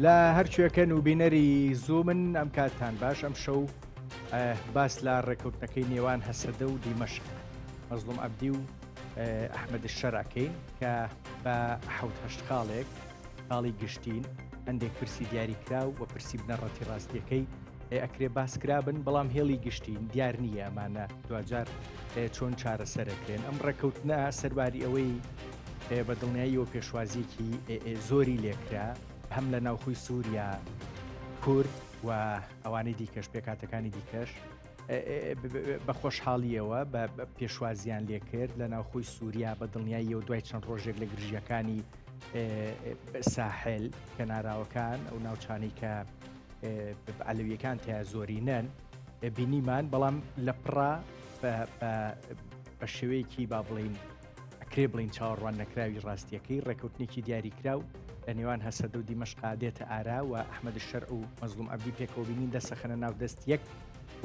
لە هەرچێکەن و بینەری زوومن ئەم کاتان باش ئەم شەو باس لە ڕێکوتنەکەی نێوان هەسەدە و دیمەشق مەزلوم عەبدی و ئەحمەد شەراکەین کە بە حەوت خاڵێک خاڵی گشتین هەندێک پرسی دیاریکراو و پرسی بنەڕەتی ڕاستیەکەی ئەکرێ باسکرابن بەڵام هێڵی گشتین دیار نییە ئەمانە دوجار چۆن چارەسەرەکرێن ئەم ڕێکەوتنە سەرباری ئەوەی بە دڵنیاییەوە پێشوازیەکی زۆری لێکرا هەم لە ناوخۆی سووریا کورد و ئەوانەی دیکەش پێکاتەکانی دیکەش بە خۆشحاڵیەوە بە پێشوازیان لێکرد لە ناوخۆی سووریا بە دڵنیاییەوە دوای چەند ڕۆژێک لە گرژیەکانی ساحل کەناراوەکان ئەو ناوچانەی کە عەلەویەکان تیا زۆرینەن بینیمان بەڵام لە پڕا بە شێوەیەکی با بڵین ئەکرێ بڵین چاوەڕوان نەکراوی ڕاستیەکەی ڕێکەوتنێکی دیاریکراو لە نێوان هەسەدە و دیمەشقا دێتە ئارا و ئەحمەد شەرع و مەزلوم عەبدی پێکەوە بینین دەسەخەنە ناو دەست یەک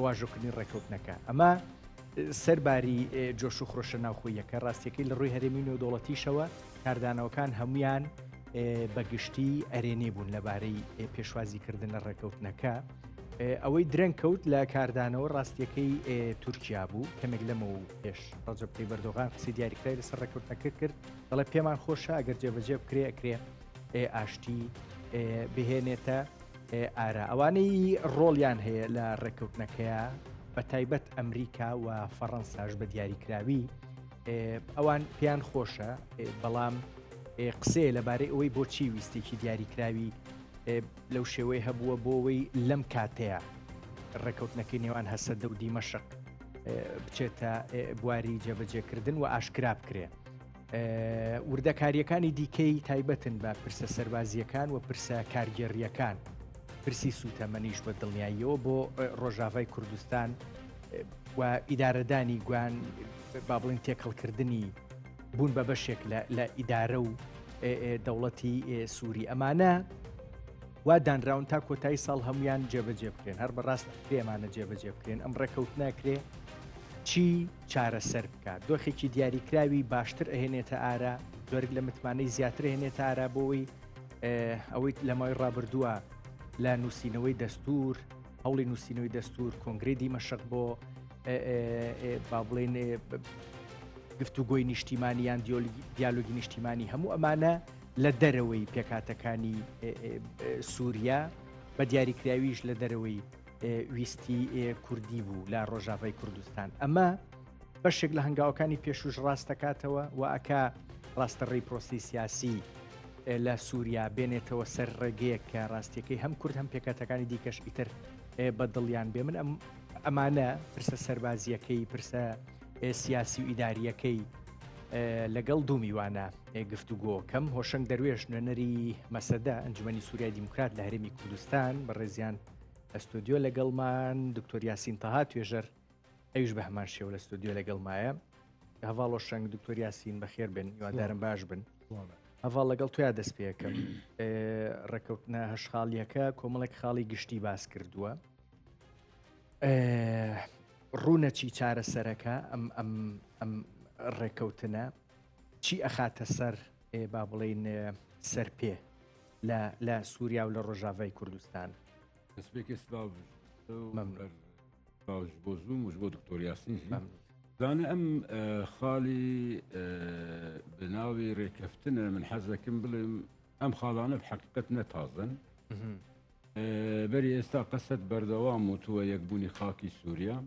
واژۆکردنی ڕێکەوتنەکە ئەمە سەرباری جۆش و خۆشە ناوخۆیەکە ڕاستیەکەی لە ڕووی هەرێمی نێودەوڵەتیشەوە کاردانەوەکان هەمویان بەگشتی ئەرێنێ بوون لەبارەی پێشوازیکردن لە ڕێکەوتنەکە ئەوەی درەنگ کەوت لە کاردانەوە ڕاستیەکەی تورکیا بوو کەمێک لەمە و پێش ڕەجەب تەیب ئەردۆغان قسەی دیاریکرای لەسەر ڕێکەوتنەکە کرد دەڵێ پێمان خۆشە ئەگەر جێبەجێ بکرێ ئەکرێ ئاشتی بهێنێتە ئارا ئەوانەی ڕۆڵیان هەیە لە ڕێکەوتنەکەیە بە تایبەت ئەمریکا و فەڕەنساش بە دیاریکراوی ئەوان پێیان خۆشە بەڵام قسێ لەبارەی ئەوەی بۆچی ویستێکی دیاریکراوی لەو شێوەی هەبووە بۆەوەی لەم کاتەیە ڕێکەوتنەکەی نێوان هەسەدە و دیمەشق بچێتە بواری جێبەجێکردن و ئاشکرا بکرێ وردەکاریەکانی دیکەی تایبەتن بە پرسە سەربازیەکان و پرسە کارگێڕیەکان پرسی سوتەمەنیش بە دڵنیاییەوە بۆ ڕۆژاوای کوردستان و ئیدارەدانی گوان با بڵین تێکەڵکردنی بوون بە بەشێک لە ئیدارە و دەوڵەتی سووری ئەمانە وا دانراون تا کۆتایی ساڵ هەمویان جێبەجێ بکرێن هەر بەڕاست پێمانە جێبەجێ بکرێن ئەم ڕێکەوت ناکرێ چی چارەسەر بکات دۆخێکی دیاریکراوی باشتر ئەهێنێتە ئارا دۆرگ لە متمانەی زیاتر هێنێتە ئارا بۆەوەی ئەوەی لەماوەی ڕابردووە لە نووسینەوەی دەستور هەوڵی نووسینەوەی دەستور کۆنگرێ دیمەشق بۆ با بڵێن گفتوگۆی نیشتیمانیان دیالۆگی نیشتیمانی هەموو ئەمانە لە دەرەوەی پێکاتەکانی سووریا بە دیاریکراویش لە دەرەوەی ویستی کوردی بوو لە ڕۆژاوای کوردستان ئەمە بەشێک لە هەنگاوەکانی پێشوش ڕاستەکاتەوە و ئەکا ڕاستەڕێی پرۆسی سیاسی لە سووریا بێنێتەوە سەر ڕێگەیەک کە ڕاستیەکەی هەم کورد هەم پێکاتەکانی دیکەش ئیتر بە دڵیان بێ من ئەمانە پرسە سەربازیەکەی پرسە سیاسی و ئیداریەکەی لەگەڵ دوو میوانە گفتوگۆکەم هۆشنگ دەروێش نوێنەری مەسەدە ئەنجومەنی سووریای دیموکرات لە هەرێمی کوردستان بە ڕێزیان ئەستۆدیۆ لەگەڵمان دکتۆر یاسین تەها توێژەر ئەویش بە هەمان شێوە لە ئەستۆدیۆ لەگەڵمایە هەڤاڵ هۆشنگ دکتۆر یاسین بەخێر بن هیوادارم باش بن هەڤاڵ لەگەڵ تویا دەست پێەکەم ڕێکەوتنە هەشخاڵیەکە کۆمەڵێک خاڵی گشتی باس کردووە ڕوونەچی چارەسەرەکە ئەم ڕێکەوتنە چی ئەخاتە سەر با بڵین سەر پێ لە سووریا و لە ڕۆژاوای کوردستان دەستپێکی سلااو بۆ زوم وش بۆ دکتۆر یاسین زانە ئەم خاڵی بناوی ڕێکەفتنە من حەزەکەم بڵێم ئەم خاڵانە بحقیقەت نەتازن بەری ئێستا قەسەت بەردەوام و تووە یەکبوونی خاکی سووریا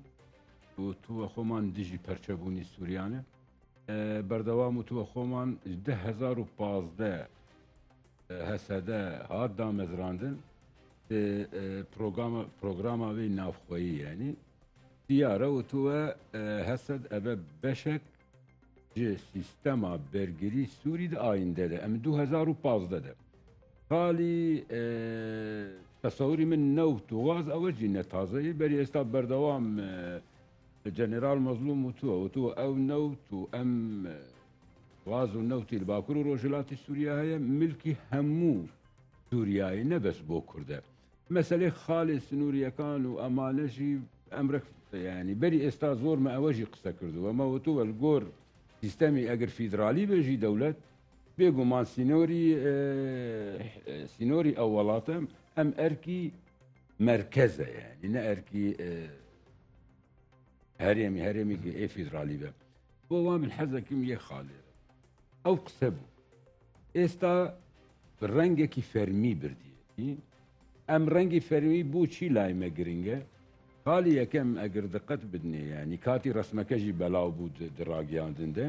و تووە خۆمان دژی پەرچەبوونی سووریانە بەردەوام و تووە خۆمان 2015 هەسەدە هات دامەزراندن پرۆگراماوی ناوخۆیی یعنی دیارە و تووە هەسەد ئەبە بەشێک جێ سیستەما بەرگری سووری ئایندەدە ئەم 2015 خاڵی تەسەوری من نەوت و واز ئەوە جی نەتازەیی بەری ئێستا بەردەوام جەنێرال مەزلوم وتووە ئەو نەوت و ئەم واز و نەوتی باکوور و ڕۆژهەڵاتی سووریا هەیە ملکی هەموو سووریایی نەبەست بۆ کوردە مەسەلەی خاڵی سنووریەکان و ئەمانەشی ئەمرە ینی بەری ئێستا زۆرمە ئەوەژی قسە کردو ئەمە وتووە گۆر سیستەمی ئەگەر فیدرالی بێژی دەولەت بێگومان سینۆری ئەو وڵاتە ئەم ئەرکی مرکزە یعنی نە ئەرکی هەرێمێکی فیدرالی بە بۆ وا من حەزەکەم یەک خاڵێرە ئەو قسە بوو ئێستا ڕەنگێکی فەرمی بردیەتی ئەم ڕەنگی فەرمی بۆچی لایمە گرنگە خاڵی یەکەم ئەگەر دقت بدنێ ینی کاتی ڕسمەکەژی بەلاو بوو دڕاگەاندندە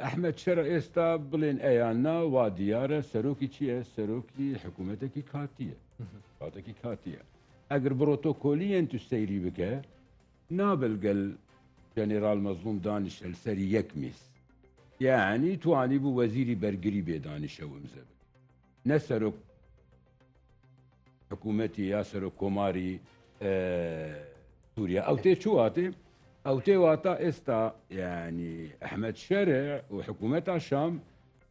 ئەحمەد شەرە ئێستا بڵێن ئەیاننا وا دیارە سەرۆکی چییە سەرۆکی حکوومەتێکی کاتیە کاتێکی کاتیە ئەگەر پرۆتۆکۆلیەن تو سەیری بکە نابلگەل جەنێرال مەزلوم دانیشە سەری یەک میز یعنی توانی بوو وەزیری بەرگری بێدانیشەوە مزە بکە نە سەرۆک حکوومەتی یا سەرۆک کۆماری سووریا ئەو تێ چواتێ ئەو تێواتە ئێستا ینی ئەحمەد شەرع و حکوومەتا شام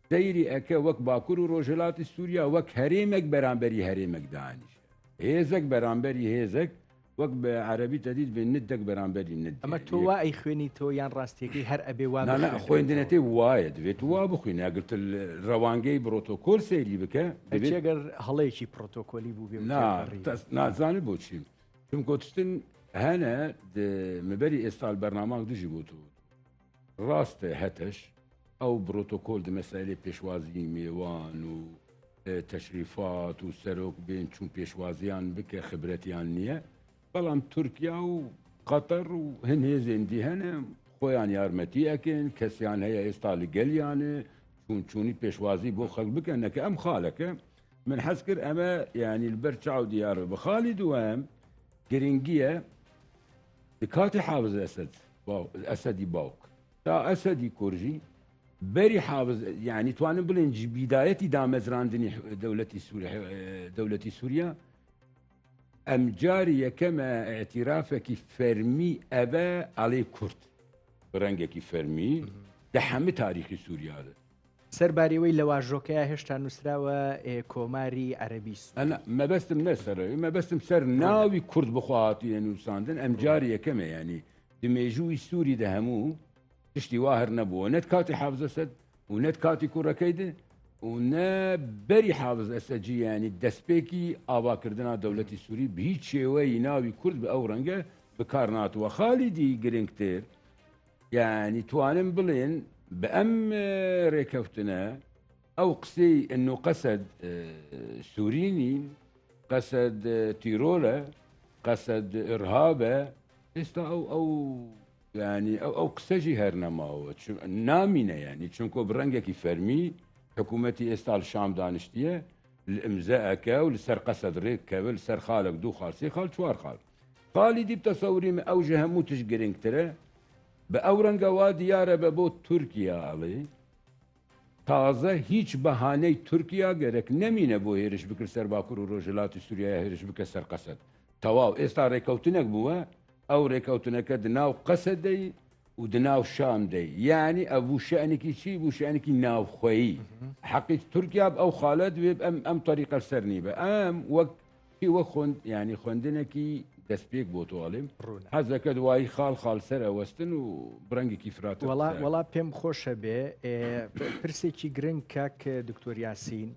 سەیری ئەکە وەک باکوور و ڕۆژهەڵاتی سووریا وەک هەرێمێک بەرامبەری هەرێمێک دانیشە هێزێک بەرامبەری هێزێک وەک بە عەرەبی تەدید بێ ندێک بەرامبەری ند ئەمە تۆ وا ئەی خوێنی تۆ یان ڕاستیەکەی هەر ئەبێ وا خوێندنەتی وایە دەبێت وا بخوێنی ئەگەر ڕەوانگەی پرۆتۆکۆل سەیری بکە ئەگەر هەڵەیەکی پرۆتۆکۆلی بوو بێ نازانێت بۆچی چونکە تشتن هەنە مەبەری ئێستا بەرنامەک دژی بۆ تۆ ڕاستە هەتەش ئەو پرۆتۆکۆل مەسایلێ پێشوازی میێوان و تەشریفات و سەرۆک بێن چون پێشوازیان بکە خبرەتیان نییە بەڵام تورکیا و قەتەر و هەن هێزێندی هەنە خۆیان یارمەتی ئەکەن کەسیان هەیە ئێستا لەگەلیانە چوونی پێشوازی بۆ خەڵک بکەن نەکە ئەم خاڵەکە من حەز کرد ئەمە ینی لەبەر چاو دیارە بە خاڵی دووەم گرنگیە کاتی حافظ ئەسەدی باوک تا ئەسەدی کورژی بەری حافظ یعنی توانم بڵێن بیدایەتی دامەزراندنی دەوڵەتی سووریا ئەم جاری یەکەمە ئاعتیرافێکی فەرمی ئەبە ئەڵێ کورد ڕەنگێکی فەرمی لە هەموو تاریخی سووریادا سەرباریەوەی لە واژۆکەیە هێشتا نووسراوە کۆماری عەرەبی سووری مەبەستم نەسەرەوەی مەبەستم سەر ناوی کورد بخواتیە نووساندن ئەم جاری یەکەمە ینی دمێژووی سووری دە هەموو تشتی وا هەر نەبووە نەت کاتی حافز ئەسەد و نەت کاتی کوڕەکەیدە و نە بەری حافز ئەسەدجی ینی دەستپێکی ئاواکردنا دەوڵەتی سووری بە هیچ شێوەی ناوی کورد بە ئەو ڕەنگە بکار ناتوە خاڵیدی گرنگتر یعنی توانم بڵێن بە ئەم ڕێکەوتنە ئەو قسەی ئەنو قەسەد سوورینی قەسەد تیرۆلە قەسەد ئرهابە ئێستا ئەو ینی ئەو قسەژی هەر نەماوە نامینە ینی چونکۆ بڕەنگێکی فەرمی حکوومەتی ئێستا لە شام دانیشتیە ئەمزە ئەکە و لەسەر قەسەد ڕێککەوە لەسەر خاڵک دوو خاڵ سێ خاڵ چوار خاڵ خاڵی دیب تەسەوریمە ئەوژە هەموو تش گرنگترە بە ئەو ڕەنگە وا دیارە بە بۆ تورکیا ئەڵێ تازە هیچ بەهانەی تورکیا گەرەک نەمینە بۆ هێرش بکرد سەر باکوور و ڕۆژهەڵاتی سووریا هێرش بکە سەر قەسەد تەواو ئێستا ڕێکەوتنێک بووە ئەو ڕێکەوتنەکە دناو قەسەدەی و دناو شام دەی یعنی ئەبوو شەعنێکی چی بوو شەعنێکی ناوخۆیی حەقی تورکیا ئەو خاڵە دوێ ئەم تەریقە سەرنی بە ئەم وەک خوند ینی خوێندنێکی دەستپێک بۆ تۆڵێم حەزەکە دوایی خاڵ سەر ئەوەستن و بڕەنگێکی فراتە وەڵا پێم خۆشە بێ پرسێکی گرنگ کاک دکتۆر یاسین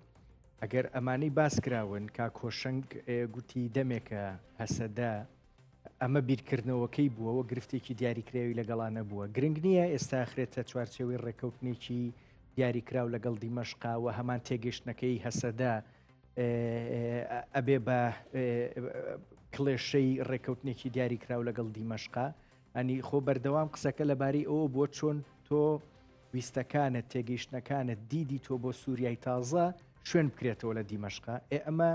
ئەگەر ئەمانەی باس کراون کا کۆشنگ گوتی دەمێکە هەسەدا ئەمە بیرکردنەوەکەی بووەوە گرفتێکی دیاریکراوی لەگەڵانە بووە گرنگ نییە ئێستا خرێتە چوارچێوەی ڕێکەوتنێکی دیاریکراو لەگەڵ دیمەشقاوە هەمان تێگەشتنەکەی هەسەدا ئەبێ بە کڵێشەی ڕێکەوتنێکی دیاریکراو لەگەڵ دیمەشقا ئەنی خۆ بەردەوام قسەکە لەبارەی ئەوە بۆ چۆن تۆ ویستەکانت تێگەیشتنەکانت دیدی تۆ بۆ سووریای تازە شوێن بکرێتەوە لە دیمەشقا ئەمە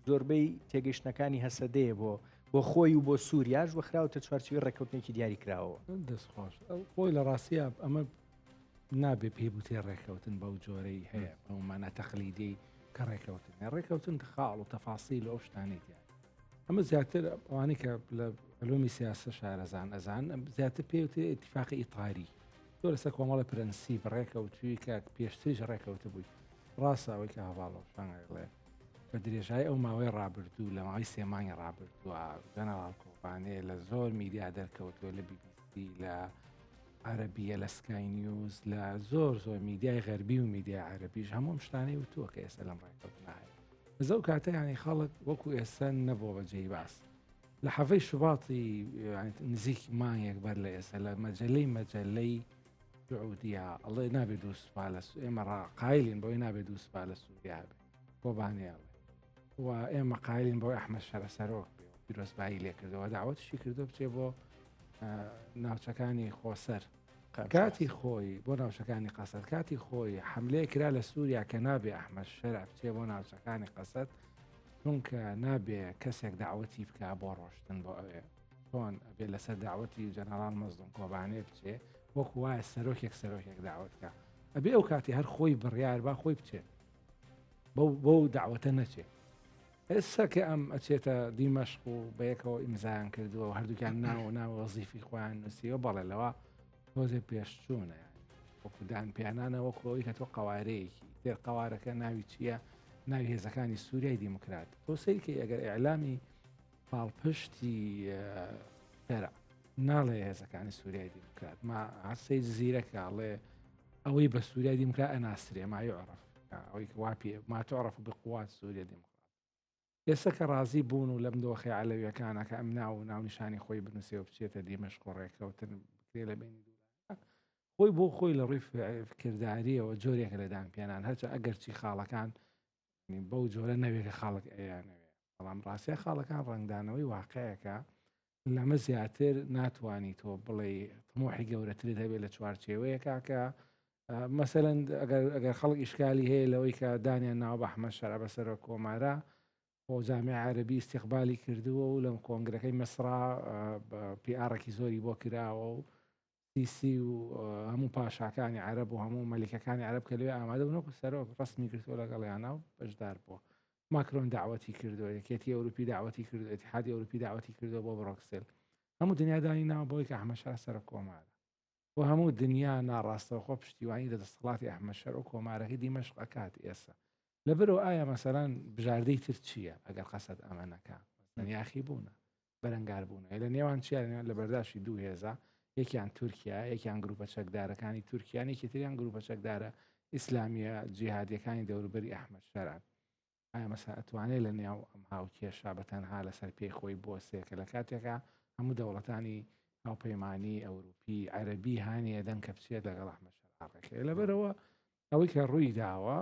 زۆربەی تێگەیشتنەکانی هەسەدەیە بۆ خۆی و بۆ سووریاش وەخراوتە چوارچوی ڕێکەوتنێکی دیاریکراوە دەستخۆش خۆی لە ڕاستیە ئەمە نابێ پێبوتێ ڕێکەوتن بەو جۆرەی هەیە ئەومانە تەقلیدی کە ڕێکەوتن خاڵ و تەفاسیل ئەو شتانێتیان ئەمە زیاتر ئەوانەی کە لە علومی سیاسە شارەزان ئەزان زیاتر پێوتێ ئیتیفاقی ئیطاری تۆ لەسەر کۆمەڵە پرەنسیب ڕێکەوتووی کە پێشتریش ڕێکەوتە بووی ڕاستە ئەوەی کە هەواڵۆشانڵێ بە درێژای ئەو ماوەی ڕابردوو لە ماوەی سێمانی ڕابردووە جەنەڕال کۆبانێ لە زۆر میدیا دەرکەوتووە لە BBC لە عربیە لە سکای نیوز لە زۆر میدیای غەربی و میدیای عربیش هەموو شتانەی وتووە کە ئێستا لەم ڕێکەوتنایە بەزەو کاتە ینی خەڵک وەکو ئێستا نەبووە بەجێی باس لە حەڤەی شوباتی نزیک مانگێک بەر لە ئێستا لە مەجەلەی سعودیە ئەڵێ نابێت دووسپا لە ئێمە قایلین بۆی نابێت دووسپا لە سووریا بێ بۆبانێڵێ و ئێمە قایلین بۆی ئەحمەد شەرە سەرۆک بێ و پیرۆزبایی لێ کردەوە داوەتشی کردو بچێ بۆ ناوچەکانی خۆسەر کاتی خۆی بۆ ناوچەکانی قەسەد کاتی خۆی حملەیە کرا لە سووریا کە نابێ ئەحمەد شەرە بچێ بۆ ناوچەکانی قەسەد چونکە نابێ کەسێک داوەتی بکە بۆ ڕۆشتن بۆ ئەوێ چۆن ئەبێ لەسەر داوەتی جەنەرال مەزلوم کۆبانێ بچێ وەکو وایە سەرۆکێک داوەتکە ئەبێ ئەو کاتی هەر خۆی بڕیار با خۆی بچێت بۆ داوەتە نەچێت ئێستا کە ئەم ئەچێتە دیمەشق و بەیەکەوە ئیمزایان کردووە و هەردووکیان ناو وەزیفی خۆیان نووسیوە بەڵێ لەوە تۆزێ پێشچوونە وەکو دان پیانانە وەکو ئەوی کە تۆ قەوارەیەکی دێر قەوارەکە ناوی چییە ناوی هێزەکانی سووریای دیموکرات تۆ سەیرکە ئەگەر ئیعلامی پاڵپشتی تەرە ناڵێ هێزەکانی سووریای دیموکرات ما هەرسەی زیرەکە ئەڵێ ئەوەی بە سووریای دیموکرات ئەناسرێ ما یعرف ئەوەی واپێ ما تعرف بقوات سووریا دیموکرات ئێستا کە ڕازی بوون و لەم دۆخی عەلەویەکانە کە ئەم ناونیشانی خۆی بنووسێ و بچێتە دیمەشق و ڕێکەوتن بکرێ لە بینی دوولایەکان خۆی بۆ خۆی لە ڕووی کرداریەوە جۆرێکە لە دانپێنان هەرچە ئەگەرچی خاڵەکان بەو جۆرە نەوێت کە خاڵک ئەیانەوێ بەڵام ڕاستیە خاڵەکان ڕنگدانەوەی واقعەکە لەمە زیاتر ناتوانانی تۆ بڵێ تمۆحی گەورەترت هەبێت لە چوارچێوەیەکە کە مەسەلەن ئەگەر خەڵک ئیشکالی هەیە لەوەی کە دانیان ناو بە ئەحمەد شەرە بەسەر کۆمارە بۆ جامعە عەرەبی استیقبالی کردووە و لەم کۆنگرەکەی مەسرا پیئارێکی زۆری بۆ کراوە و سیسی و هەموو پاشاکانی عەرەب و هەموو مەلیکەکانی عەرەب کە لێ ئامادە بوون وەکو سەرۆک ڕەسمی کردووە لەگەڵیانە و بەشدار بووە ماکرۆن داوەتی کردووە یەکێتی ئەوروپی داوەتی کردو ئیتحادی ئەوروپی داوەتی کردووە بۆ بڕۆکسل هەموو دنیا دانی ناوە بۆی کە ئەحمەد شەرە سەر کۆمارە و هەموو دنیا ناڕاستەوخۆ پشتیوانی لە دەسەڵاتی ئەحمەد شەرە و کۆمارەکەی دیمەشق ئەکات ئێستا لەبەرەوە ئایا مەسەلەن بژاردەی تر چییە ئەگەر قەسەد ئەمەنەکە یاخی بوونە بەرەنگار بوونە لە نێوان چیان لە بەرداشتی دوو هێزە یەکیان تورکیا یەکیان گروپە چەکدارەکانی تورکیان یەکی تریان گروپە چەکدارە ئیسلامیە جیهادیەکانی دەوروبەری ئەحمەد شەران ئایا مەسا ئەتوانێت لە نێو ئەم هاوکێشە بەتەنها لەسەر پێی خۆی بۆ سێکە لە کاتێکە هەموو دەوڵەتانی هاوپەیمانی ئەوروپی عەرەبی هانیە دەن کە بچێت لەگەڵ ئەحمەد شەرا لەبەرەوە ئەوەی کە ڕووی داوە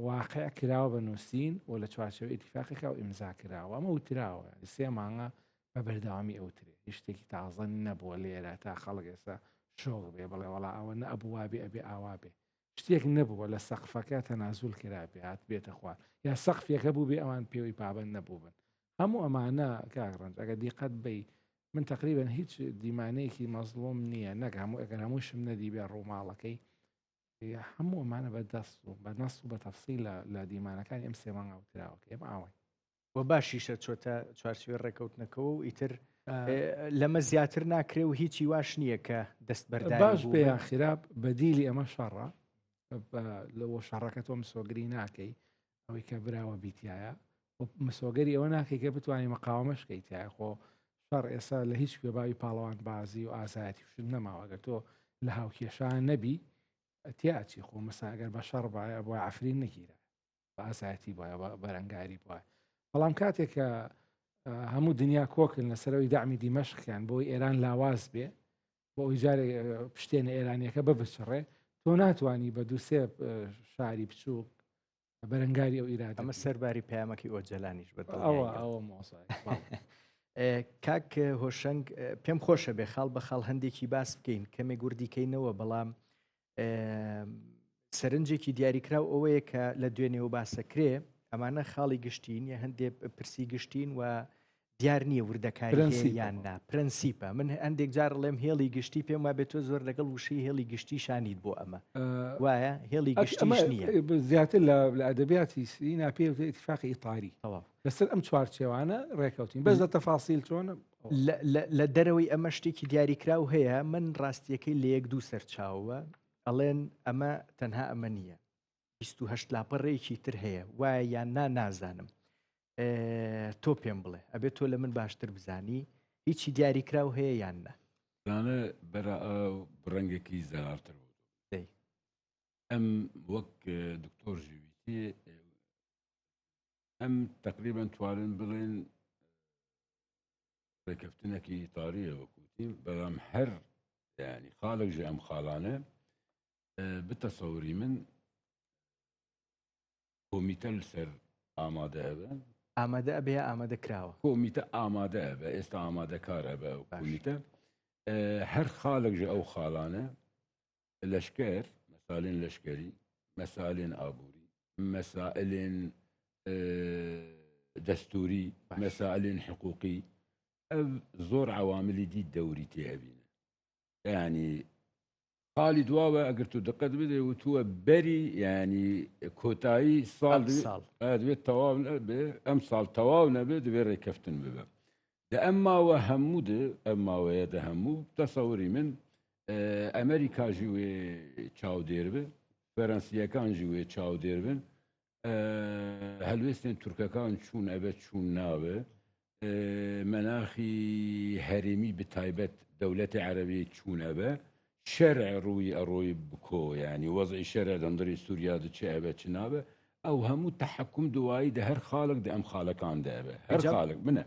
واقع کراوە بە نووسین و لە چوارچەوە ئیتیفاقێکا و ئیمزا کراوە ئەمە وتراوە سێ مانگە بە بەردەوامی ئەوترێ شتێکی تازە نەبووە لێرە تا خەڵک ئێستا شۆڵ بێ بڵێ وەڵا ئەوە نە ئەبوو بێ ئەبێ ئاوا بێ شتێک نەبووە لە سەقفەکە تەنازول کرابێ هات بێتە خوار یا سەقفێکە بوو بێ ئەوان پێوەی پابند نەبوو بن هەموو ئەمانە کاغڕنج ئەگە دیقەت بی من تقریبا هیچ دیمانەیەکی مەزلوم نییە نەک هەموو ئەگەر هەمووشم نەدی بێ ڕووماڵەکەی هەموو ئەمانە بە نەس و بە تەفسیل لە دیمانەکانی ئەم سێمان ئەوتراوەکە ئێمە ئاوای و باشیشە چۆتە چوارچێوە ڕێکەوتنەکەەوە و ئیتر لەمە زیاتر ناکرێ و هیچی واش نییە کە دەست بەرداری باش پێیان خراپ بەدیلی ئەمە شەڕە لەوە شەڕەکە تۆ مسۆگری ناکەی ئەوەی کە براوە بیتایە مسۆگەری ئەوە ناکەی کە بتوانانی مەقاومەشکەیتایە خۆ شەڕ ئێستا لە هیچ کوێباوی پاڵەوان بازی و ئازایەتی شت نەماوەگە تۆ لە هاوکێشان نەبی ئەتیاچی خۆ مەساگەر بە شەڕ باە بۆ عفرین نەگیرە بە ئازایەتی بۆە بەرەنگاری بووە بەڵام کاتێک کە هەموو دنیا کۆکن لەسەرەوەی دامی دیمەشقیان بۆی ئێران لاواز بێ بۆ ئەوی جارێ پشتێنە ئێرانیەکە ببچڕێ تۆ ناتوانانی بە دووسێ شاری بچووک بەرەنگاری ئەو ئیراد ئەمە سەرباری پەیامەکی ئۆجەلانیش بە ئەوە مۆسای کاک هۆشنگ پێم خۆشە بێ خاڵ بە خاڵ هەندێکی باس بکەین کەمێک گوردیکەینەوە بەڵام سەرنجێکی دیاریکراو ئەوەیە کە لە دوێنێەوە باسەکرێ ئەمانە خاڵی گشتین یا هەندێک پرسی گشتین و دیار نییە وردەکاری یان نا پرەنسیپە من هەندێک جار لێم هێڵی گشتی پێم وا بێت تۆ زۆر لەگەڵ وشەی هێڵی گشتی شانیت بۆ ئەمە وایە هێڵی گشتیش نییە زیاتر لە ئەدەبیاتی سینا پێ ئیتفاقی ئیطاری لەسەر ئەم چوارچێوانە ڕێکەوتین بەس لە تەفاسیل چۆنە لە دەرەوەی ئەمە شتێکی دیاریکراو هەیە من ڕاستیەکەی لە یەک دوو سەرچاوە ئەڵێن ئەمە تەنها ئەمە نییە 28 لاپەڕێکی تر هەیە وایە یان نازانم تۆ پێم بڵێ ئەبێت تۆ لە من باشتر بزانی هیچی دیاریکراو هەیە یان نە زانە بەرە ڕەنگێکی زەرارتر بوو دەی ئەم وەک دکتۆر ژویتی ئەم تقریبا توانن بڵێن ڕێکەفتنێکی تاریە وەکوتیم بەڵام هەر یعنی خاڵێک ژە ئەم خاڵانە بتەسەوری من کۆمیتە لەسەر ئامادە ئەبە ئامادە ئەبێ ئامادە کراوە کۆمیتە ئامادە ئەبە ئێستا ئامادەکار ئەبە کۆمیتە هەر خاڵێک ژە ئەو خاڵانە لەشکر مەسالێن لەشکری مەسالێن ئابووری مەسائلێن دەستوری مەسائلێن حقوقی ئەو زۆر عواملی دی دەوری تێبینە یعنی خاڵی دواوە ئەگەر تو دقت بدە وتووە بەری ینی کۆتایی ساڵ دەبێت تەواو نەبێ ئەم ساڵ تەواو نەبێت دەبێت ڕێکەفتن ببە دە ئەم ماوە هەموو ئەم ماوەیە دە هەموو تەسەوری من ئەمریکا ژی وێ چاودێر بێ فەرەنسیەکان ژی وێ چاودێر بن هەلوێستێن تورکەکان چوون ئەبێت چوون ناوێ مەناخی هەرێمی بتایبەت دەولەتی عەرەبی چوون ئەبە شەرع ڕووی ئەڕۆی بکۆ ینی وەزعی شەرع دەندری سووریا دچێ ئەبێت چ نابێ ئەو هەموو تەحەکوم دوایی دە هەر خاڵک دە ئەم خاڵەکان دەبێ هەر خاڵک منە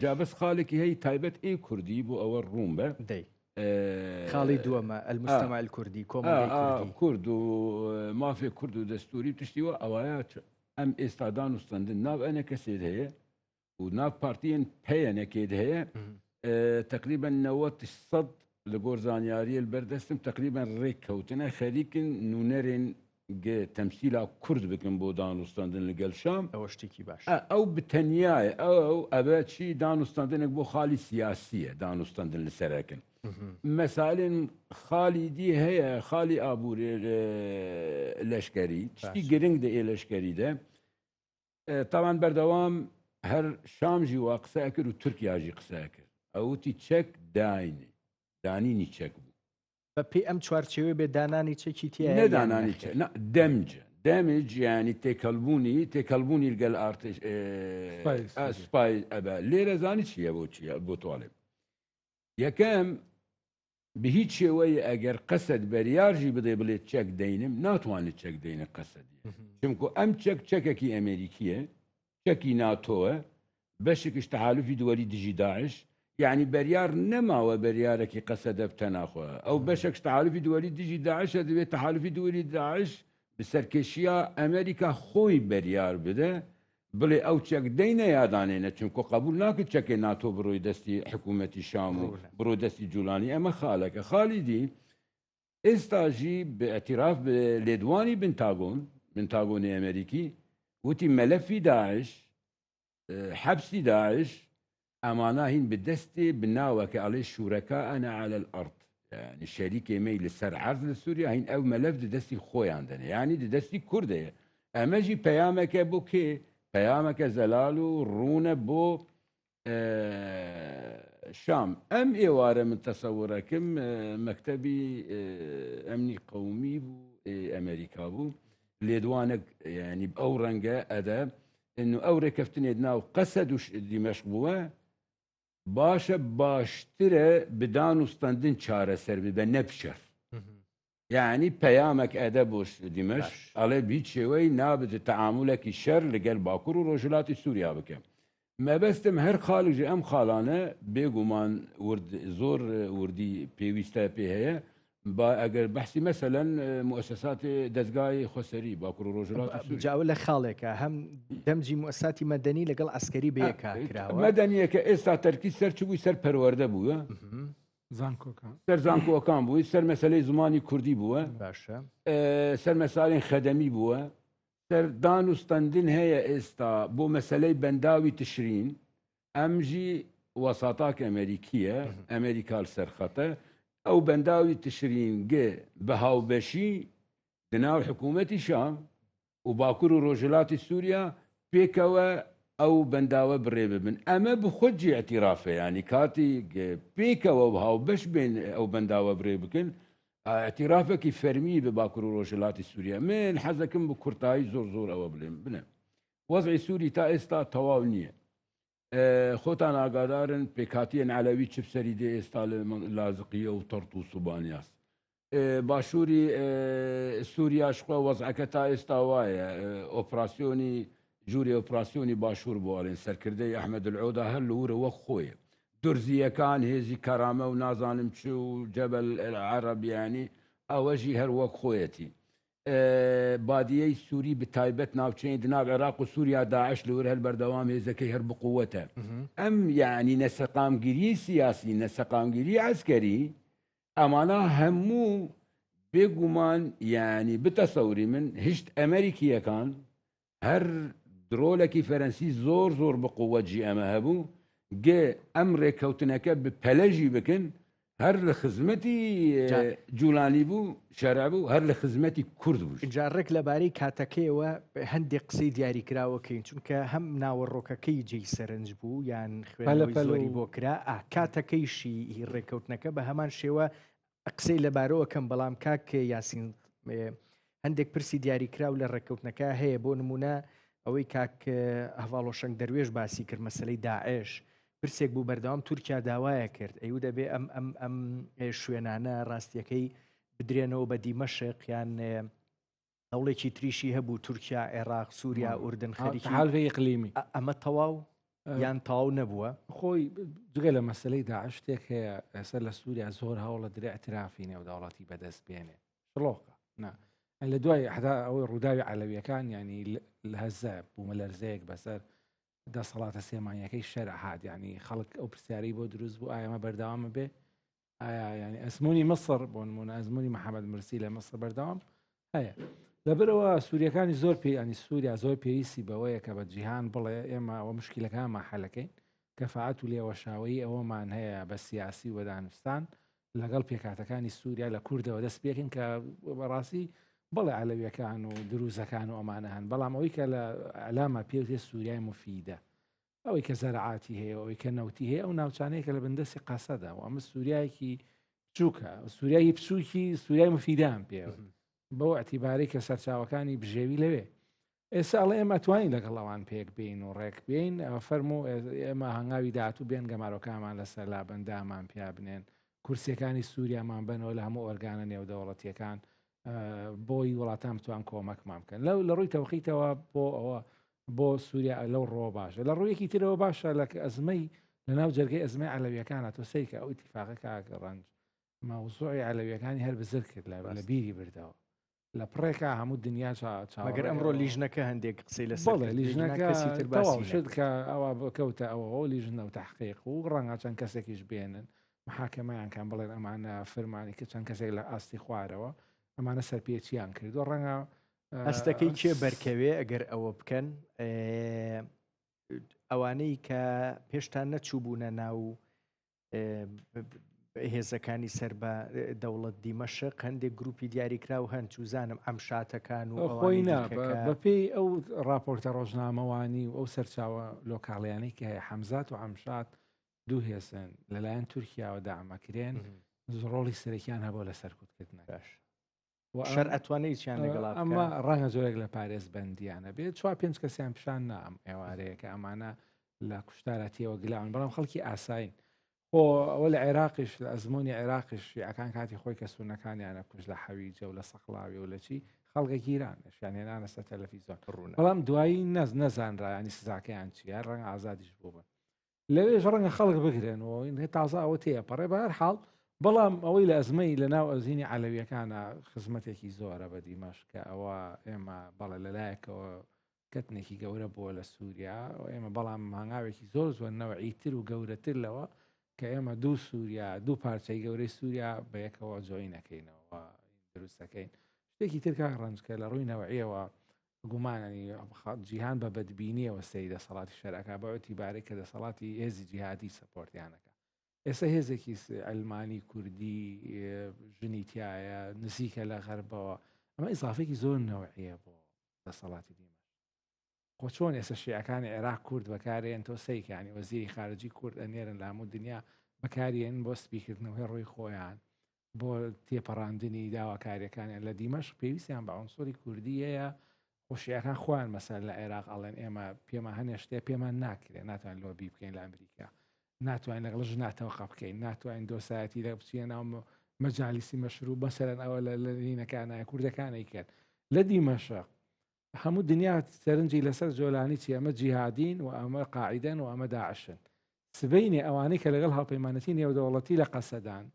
جابەس خاڵێکی هەی تایبەت ئێ کوردی بۆ ئەوە ڕوون بە دەی خاڵی دووەمە المجتمع الكوردي کۆمەڵی کورد و مافێ کورد و دەستوری تشتیوە ئەوایە ئەم ئێستا دانوستاندن ناو ئەنە کەسێت هەیە و ناو پارتیەن پەیەنێکێت هەیە تقریبا 90% لە گۆر زانیاریە بەردەستم تقریبا ڕێککەوتنە خەریکن نونەرێن تەمسیلا کورد بکن بۆ دانوستاندن لەگەڵ شام ئەوە شتێکی باش ئەو بتەنیایە ئەو ئەبە چی دانوستاندنێک بۆ خاڵی سیاسیە دانوستاندن لەسەرەکەن مەسالێن خاڵی دی هەیە خاڵی ئابوورێ لەشکەری شتی گرنگ دە ئێ لەشکەریدە تاوان بەردەوام هەر شامژی وا قسە کرد و تورکیاژی قسە کرد ئەوتی چەک داینێ دانینی چەک بوو بە پێی ئەم چوارچێوە بێ دانانی چەکی تیا نەدانانی دەمجە دەمج ینی تێکەڵبوونی لەگەل سپای ئەبە لێرە زانی چییە بۆ چیە بۆ توالێ یەکەم بە هیچ شێوەیە ئەگەر قەسەد بەریارژی بدەی بڵێت چەک دەینم ناتوانێت چەک دەینە قەسەدی چونکو ئەم چەکێکی ئەمریکیە چەکی ناتۆوە بەشێکش تەحالوفی دووەری دژی داعش یعنی بەریار نەماوە بەریارێکی قەسەدە بتە ناخۆ ئەو بەشێک تەحالوفی دووەری دژی داعشە دەبێت تەحالوفی دووەری داعش بسەرکێشیە ئەمریکا خۆی بەریار بدە بڵێ ئەو چەک دەینە یادانێنە چونکۆ قبول ناکرد چەکێ ناتۆ بڕۆی دەستی حکوومەتی شام و بڕۆ دەستی جوولانی ئەمە خاڵەکە خاڵی دی ئێستاژی بە ئەتیراف لێدوانی بنتاگۆنی ئەمریکی وتی مەلەفی داعش حەبسی داعش ئەمانە هین بدەستی بناوەکە ئەڵێ شوورەکە ئەنە عەلە الئەرض يعني شەریکێ مەی لەسەر عەرز لە سووریا هین ئەو مەلەف دەستی خۆیان دەنێ یعنی دەستی کوردەیە ئەمەژی پەیامەکە بۆ کێ پەیامەکە زەلال و ڕوونە بۆ شام ئەم ئێوارە من تەسەوڕەکەم مەکتەبی ئەمنی قەومی بوو ئەمریکا بوو لێدوانە ینی ئەو ڕەنگە ئەدە ئەو ڕێکەفتنێت ناو قەسەد و دیمەشق بووە باشە باشترە بدانوستاندن چارەسەر بە نەپشەر یعنی پەیامەک ئەدە بۆش دیمەش ئەڵێ بیت شێوەی نابێت تەعامولێکی شەر لەگەل باکوور و ڕۆژهەڵاتی سووریا بکەم مەبەستم هەر خاڵێکی ئەم خاڵانە بێگومان زۆر وردی پێویستە پێ هەیە با ئەگەر بەحسی مەسەلەن مؤسساتی دەستگای خۆسەری باکوور و ڕۆژهەڵاتی سووریا جاو لە خاڵێکە هەم دەمجی مؤسساتی مەدەنی لەگەڵ ئەسکەری بەیەکا کراوە مەدەنیەکە ئێستا تەرکی سەر چ بووی سەر پەروەردە بووە سەر زانکۆکان بووی سەر مەسەلەی زمانی کوردی بووە باشە سەر مەساڵین خەدەمی بووە سەر دانوستاندن هەیە ئێستا بۆ مەسەلەی بەنداوی تشرین ئەمژی وەساتاک ئەمریکیە ئەمریکا سەرخەتە ئەو بەنداوی تشرینگە بە هاوبەشی دناو حکوومەتی شام و باکوور و ڕۆژهەڵاتی سووریا پێکەوە ئەو بەنداوە بڕێ ببن ئەمە بخۆجی ئەتیرافە ینی کاتی پێکەوە هاوبەش بێن ئەو بەنداوە بڕێ بکەن ئەتیرافێکی فەرمی بە باکوور و ڕۆژهەڵاتی سووریا من حەزەکەم بە کورتایی زۆر ئەوە بڵێم بنە وەزعی سووری تا ئێستا تەواو نییە خۆتان ئاگادارن پێکاتیان عەلەوی چ بسەری دێ ئێستا لە لازقیە و تەڕت و سوبانیاس باشووری سووریاشخوا وەزعەکە تا ئێستا وایە ئۆپراسیۆنی ژووری ئۆپراسیۆنی باشوور بۆڵێن سەرکردەی ئەحمەد العۆدا هەر لە ورە وەک خۆیە دورزیەکان هێزی کەرامە و نازانم چ و جەبەل عەرەبیانی ئەوەژی هەر وەک خۆیەتی بادیەی سووری بتایبەت ناوچەی دناو عێراق و سووریا داعش لەور هەر بەردەوام هێزەکەی هەر بقووەتە ئەم یعنی نەسەقامگیری سیاسی نەسەقامگیری عەسکەری ئەمانە هەموو بێگومان یعنی بتەسەوری من هشت ئەمریکیەکان هەر درۆلێکی فەرەنسی زۆر زۆر بقووەتجی ئەمە هەبوو گێ ئەم ڕێککەوتنەکە بپەلەژی بکن هەر لە خزمەتی جوولانی بوو شەرع بوو هەر لە خزمەتی کورد بوو جارڕێک لەبارەی کاتەکەیەوە هەندێک قسەی دیاریکراوەکەین چونکە هەم ناوەڕۆکەکەی جێی سەرنج بوو یان خوێنەوەی زۆری بۆ کرا کاتەکەیشی ڕێککەوتنەکە بە هەمان شێوە قسەی لەبارەوە کەم بەڵام کاک یاسین هەندێک پرسی دیاریکراو لە ڕێککەوتنەکە هەیە بۆ نمونە ئەوەی کاک هەڤاڵۆ شەنگ دەروێش باسی کرد مەسلەی داعش پرسێک بوو بەردەوام تورکیا داوایە کرد ئەیو دەبێ ئەم شوێنانە ڕاستیەکەی بدرێنەوە بە دیمەشق یان هەوڵێکی تریشی هەبوو تورکیا عێراق سووریا ئوردن خەریکی حالفی ئیقلیمی ئەمە تەواو یان تەواو نەبووە خۆی جگە لە مەسلەی داعش شتێک هەیە ئێستا لە سووریا زۆر هەوڵە درێ ئەترافی نێودەوڵەتی بەدەست بێنێ شڵۆکە نا لە دوای حدا ئەوەی ڕووداوی عەلەویەکان ینی لە هەزە بوومە لەرزەیەک بەسەر دەسەڵاتە سێمانیەکەی شەرع هات ینی خەڵک ئەو پرسیاری بۆ دروست بوو ئایا ئەمە بەردەوامە بێ ئایا ینی ئەزمموی مەسر بۆ نمونە ئەزمموی محەممەد مرسی لە مەسر بەردەوام هەیە لەبەرەوە سووریەکانی زۆر پێ ینی سووریا زۆر پێویستی بەوەیە کە بە جیهان بڵێ ئێمە ئەوە مشکلەکانمان حەلەکەین کەفاعەت و لێوەشاوی ئەوەمان هەیە بە سیاسی و دانوستان لەگەڵ پێکاتەکانی سووریا لە کوردەوە دەست پێکن کە بەڕاستی بەڵێ عەلەویەکان و دروزەکان و ئەمانە هەن بەڵام ئەوەی کە لە ئەلامە پێوتێ سووریای مفیدە ئەوەی کە زەرعاتی هەیە ئەوەی کە نەوتی هەیە ئەو ناوچانەیە کە لە بەندەستی قەسەدا و ئەمە سووریایەکی بچووکە سووریایی بچووکی سووریای مفیدان پێوە بەو ئەتیبارەی کە سەرچاوەکانی بژێوی لەوێ ئێستا ئەڵێ ئێمە توانین لەگەڵ ئەوان پێک بین و ڕێک بین فەرموو ئێمە هەنگاوی داهاتوو بێن گەمارۆکانمان لەسەر لابەندامان پیا بنێن کورسیەکانی سووریامان بنەوە لە هەموو ئۆرگانە نێودەوڵەتیەکان بۆی وڵاتان بتوان کۆمەکمان بکەن لە ڕووی تەوقیتەوە بۆ ئەوە بۆ سووریا لەو ڕۆ باشە لە ڕوویەکی ترەوە باشە لە ئەزمەی لەناو جەرگەی ئەزمەی عەلەویەکانە تۆ سەیکە ئەو ئیتیفاقەکە ڕەنج مەوزوعی عەلەویەکانی هەر بزر کرد لە بیری بردەوە لە پڕێکا هەموو دنیا مەگەر ئەمڕۆ لیژنەکە هەندێک قسەی لە لیژنەکەشت کە ئەوە بکەوتە ئەوە لیژنە و تحقیق و ڕەنگا چەند کەسێکیش بێنن محاکەمەیان کەم بڵێن ئەمانە فەرمانی کە چەند کەسێک لە ئاستی خوارەوە ئەمانە سەرپێچیان کردو ڕەنگا هەستەکەی کێ بەرکەوێ ئەگەر ئەوە بکەن ئەوانەی کە پێشتان نەچوو بوونە ناو هێزەکانی سەر بە دەوڵەت دیمەشق هەندێک گروپی دیاریکرا و هەند چوزانم ئەم شاتەکان و خۆی بەپێی ئەو راپۆرتە ڕۆژنامەوانی و ئەو سەرچاوە لۆکاڵیانەی کە هەیە حەمزات و ئەمشات دوو هێزن لەلایەن تورکیاوە دامەکرێن ڕۆڵی سەرەکیان هەبوو لە سەرکوتکردنەکەش شەر ئەتوانێتیان لەگەڵ ئەمە ڕەنگە زۆرێک لە پارێز بەندیانە بێت 4-5 کەسیان پیشان نام ئێوارەیە کە ئەمانە لە کوشتارەتیەوە گلاون بەڵام خەڵکی ئاساین خۆ ئەوە لە عێراقیش لە ئەزمموی عێراقیش ئەکان کاتی خۆی کە سوونەکانیانە کوش لە حەویجە و لە سەقلاوی و لە چی خەڵکێکی ایرانشیان هێنانە سەر تەلەڤیزۆن ڕوون بەڵام دوایی نەزانرایانی سزاکەیان چیە ڕەنگە ئازادیش بووبن لەوێژ ڕەنگە خەڵک بگرێن و تازە ئەوە تێپەڕێ بە هەر حاڵ بەڵام ئەوەی لە ئەزمەی لە ناو ئەزینی عەلەویەکانە خزمەتێکی زۆرە بە دیمەشق کە ئەوە ئێمە بەڵێ لەلایەکەوە کەتنێکی گەورە بووە لە سووریا ئێمە بەڵام هەنگاوێکی زۆر زۆر نەوەعیتر و گەورەتر لەوە کە ئێمە دوو سووریا دوو پارچەی گەورەی سووریا بەیەکەوە جۆی نەکەینەوە دروستەکەین شتێکی ترکا ڕەنجکە لە ڕووی نەوەعیەوە گومانانی جیهان بە بەدبینیەوە سەی دەسەڵاتی شەرەکە بەوەتی بارێک کە دەسەڵاتی هێزی جیهادی سەپۆرتیانەکە ئێستا هێزێکی ئەلمانی کوردی ژنیتیایە نزیکە لە غەربەوە ئەمە ئیزافێکی زۆر نەوەعیە بۆ دەسەڵاتی دیمەشق خۆ چۆن ئێستا شیعەکانی عێراق کورد بەکارێن تۆ سەیکانی وەزیری خارجی کورد ئەنێرن لە هەموو دنیا بەکارێن بۆ سپیکردنەوەی ڕووی خۆیان بۆ تێپەڕاندنی داواکاریەکانیان لە دیمەشق پێویستیان بە عونسوری کوردی هەیە وشیعەکان خۆیان مەسەل لە عێراق ئەڵێن ئێمە پێمان هەنێ شتێ پێمان ناکرێت ناتوانین لۆبی بکەین لە ئەمریکا ناتوانین لەگەڵ ژناتەوەقە بکەین ناتوانین دۆسایەتی لە بچینە ناو مەجالیسی مەشروع بەسەرەن ئەوە لە لینەکانە کوردەکانی کرد لە دیمەشق هەموو دنیا سەرنجی لەسەر جۆلانی چی ئەمە جیهادین و ئەمە قاعیدەن و ئەمە داعشن سبەینێ ئەوانەی کە لەگەڵ هاوپەیمانەتی نێودەوڵەتی لە قەسەدان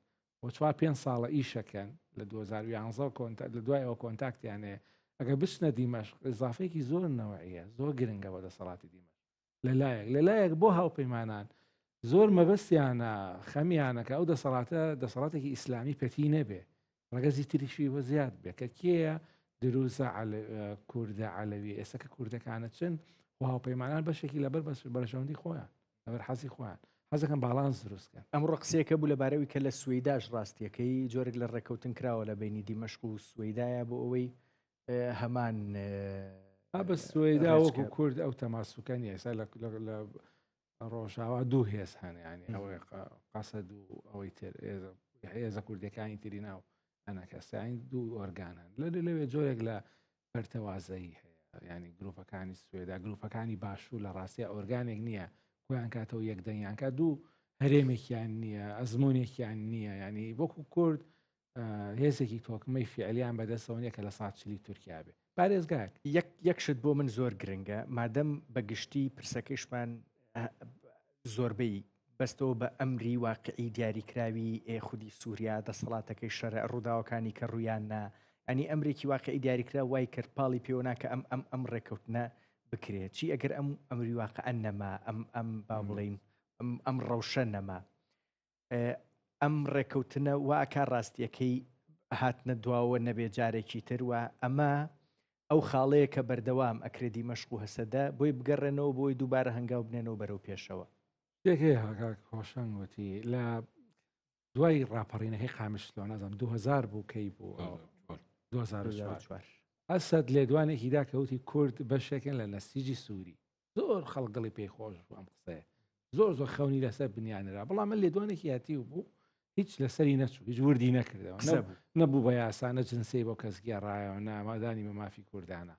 و 4-5 ساڵە ئیشەکەن لە 2011 لە دوای ئەوە کۆنتاکتیانەیە ئەگە بچنە دیمەشق ئضافەیەکی زۆر نەوەعیە زۆر گرنگەوە دەسەڵاتی دیمەشق لەلایەک بۆ هاوپەیمانان زۆر مەبەستیانە خەمیانەکە ئەو دەسەڵاتێکی ئیسلامی پەتی نەبێ ڕەگەزی تریشی وە زیاد بێ کە کێیە دروزە کوردە عەلەوی ئێستا کە کوردەکانە چن و هاوپەیمانان بەشێکی لەبەر بەرژەوەندی خۆیان لەبەر حەزی خۆیان حەزەکەن باڵانس دروستکەن ئەمڕۆ قسەیەکە بوو لەبارەوەی کە لە سوێداش ڕاستیەکەی جۆرێک لە ڕێکەوتن کراوە لە بینی دیمەشق و سوێدایە بۆ ئەوەی هەمان بە سوێدا وەکو کورد ئەو تەماسوکەنی ئێستا لە ڕۆژاوا دوو هێز هەن ینی ئەوەی قەسەد و ئەوەی تر هێزە کوردەکانی تری ناو ئەنەکەسین دوو ئۆرگانن لەوێ جۆرێک لە بەرتەوازایی هەیە ینی گروپەکانی سوێدا گروپەکانی باشوور لە ڕاستیە ئۆرگانێک نییە خۆیان کاتەوە یەکدەنگیانکە دوو هەرێمێکیان نییە ئەزمونێکیان نییە ینی وەکو کورد هێزێکی تۆکمەی فعلیان بەدەستەوە نیە کە لە ساچلی تورکیا بێ پارێزگاک یەکشت بۆ من زۆر گرنگە مادەم بەگشتی پرسەکەشمان زۆربەی بەستەوە بە ئەمری واقعی دیاریکراوی خودی سووریا دەسەڵاتەکەی شەرع ڕووداوەکانی کە ڕوویاننا ئەنی ئەمریکی واقعی دیاریکرا وای کرد پاڵی پێوەنا کە ئەم ڕێکەوتنە بکرێت چی ئەگەر ئەمری واقعەن نەما ئەم با بڵین ئەم ڕەوشە نەما ئەم ڕێکەوتنە واکە ڕاستیەکەی هاتنە دواوە نەبێ جارێکی تروە ئەمە ئەو خاڵەیە کە بەردەوام ئەکرێ دیمەشق و هەسەدە بۆی بگەڕێنەوە بۆی دووبارە هەنگاو بنێنەوە بەرەو پێشەوە یەکێ خۆشنگ وتی لە دوای ڕاپەڕینەکەی قامشلۆ نازانم 2000 بوو کەی بوو 2004 ئەسەد لێدوانێکیدا کەوتی کورد بەشێکن لە نەسیجی سووری زۆر خەڵک دڵی پێی خۆش بوو ئەم قسەیە زۆر خەونی لەسەر بنیانرا بەڵام من لێدوانێکی هاتی و بوو هیچ لەسەری نەچوو هیچ وردی نەکردەوە نەبوو بە یاسانە جنسەی بۆ کەس گێڕایەوە نامادانی بە مافی کوردانە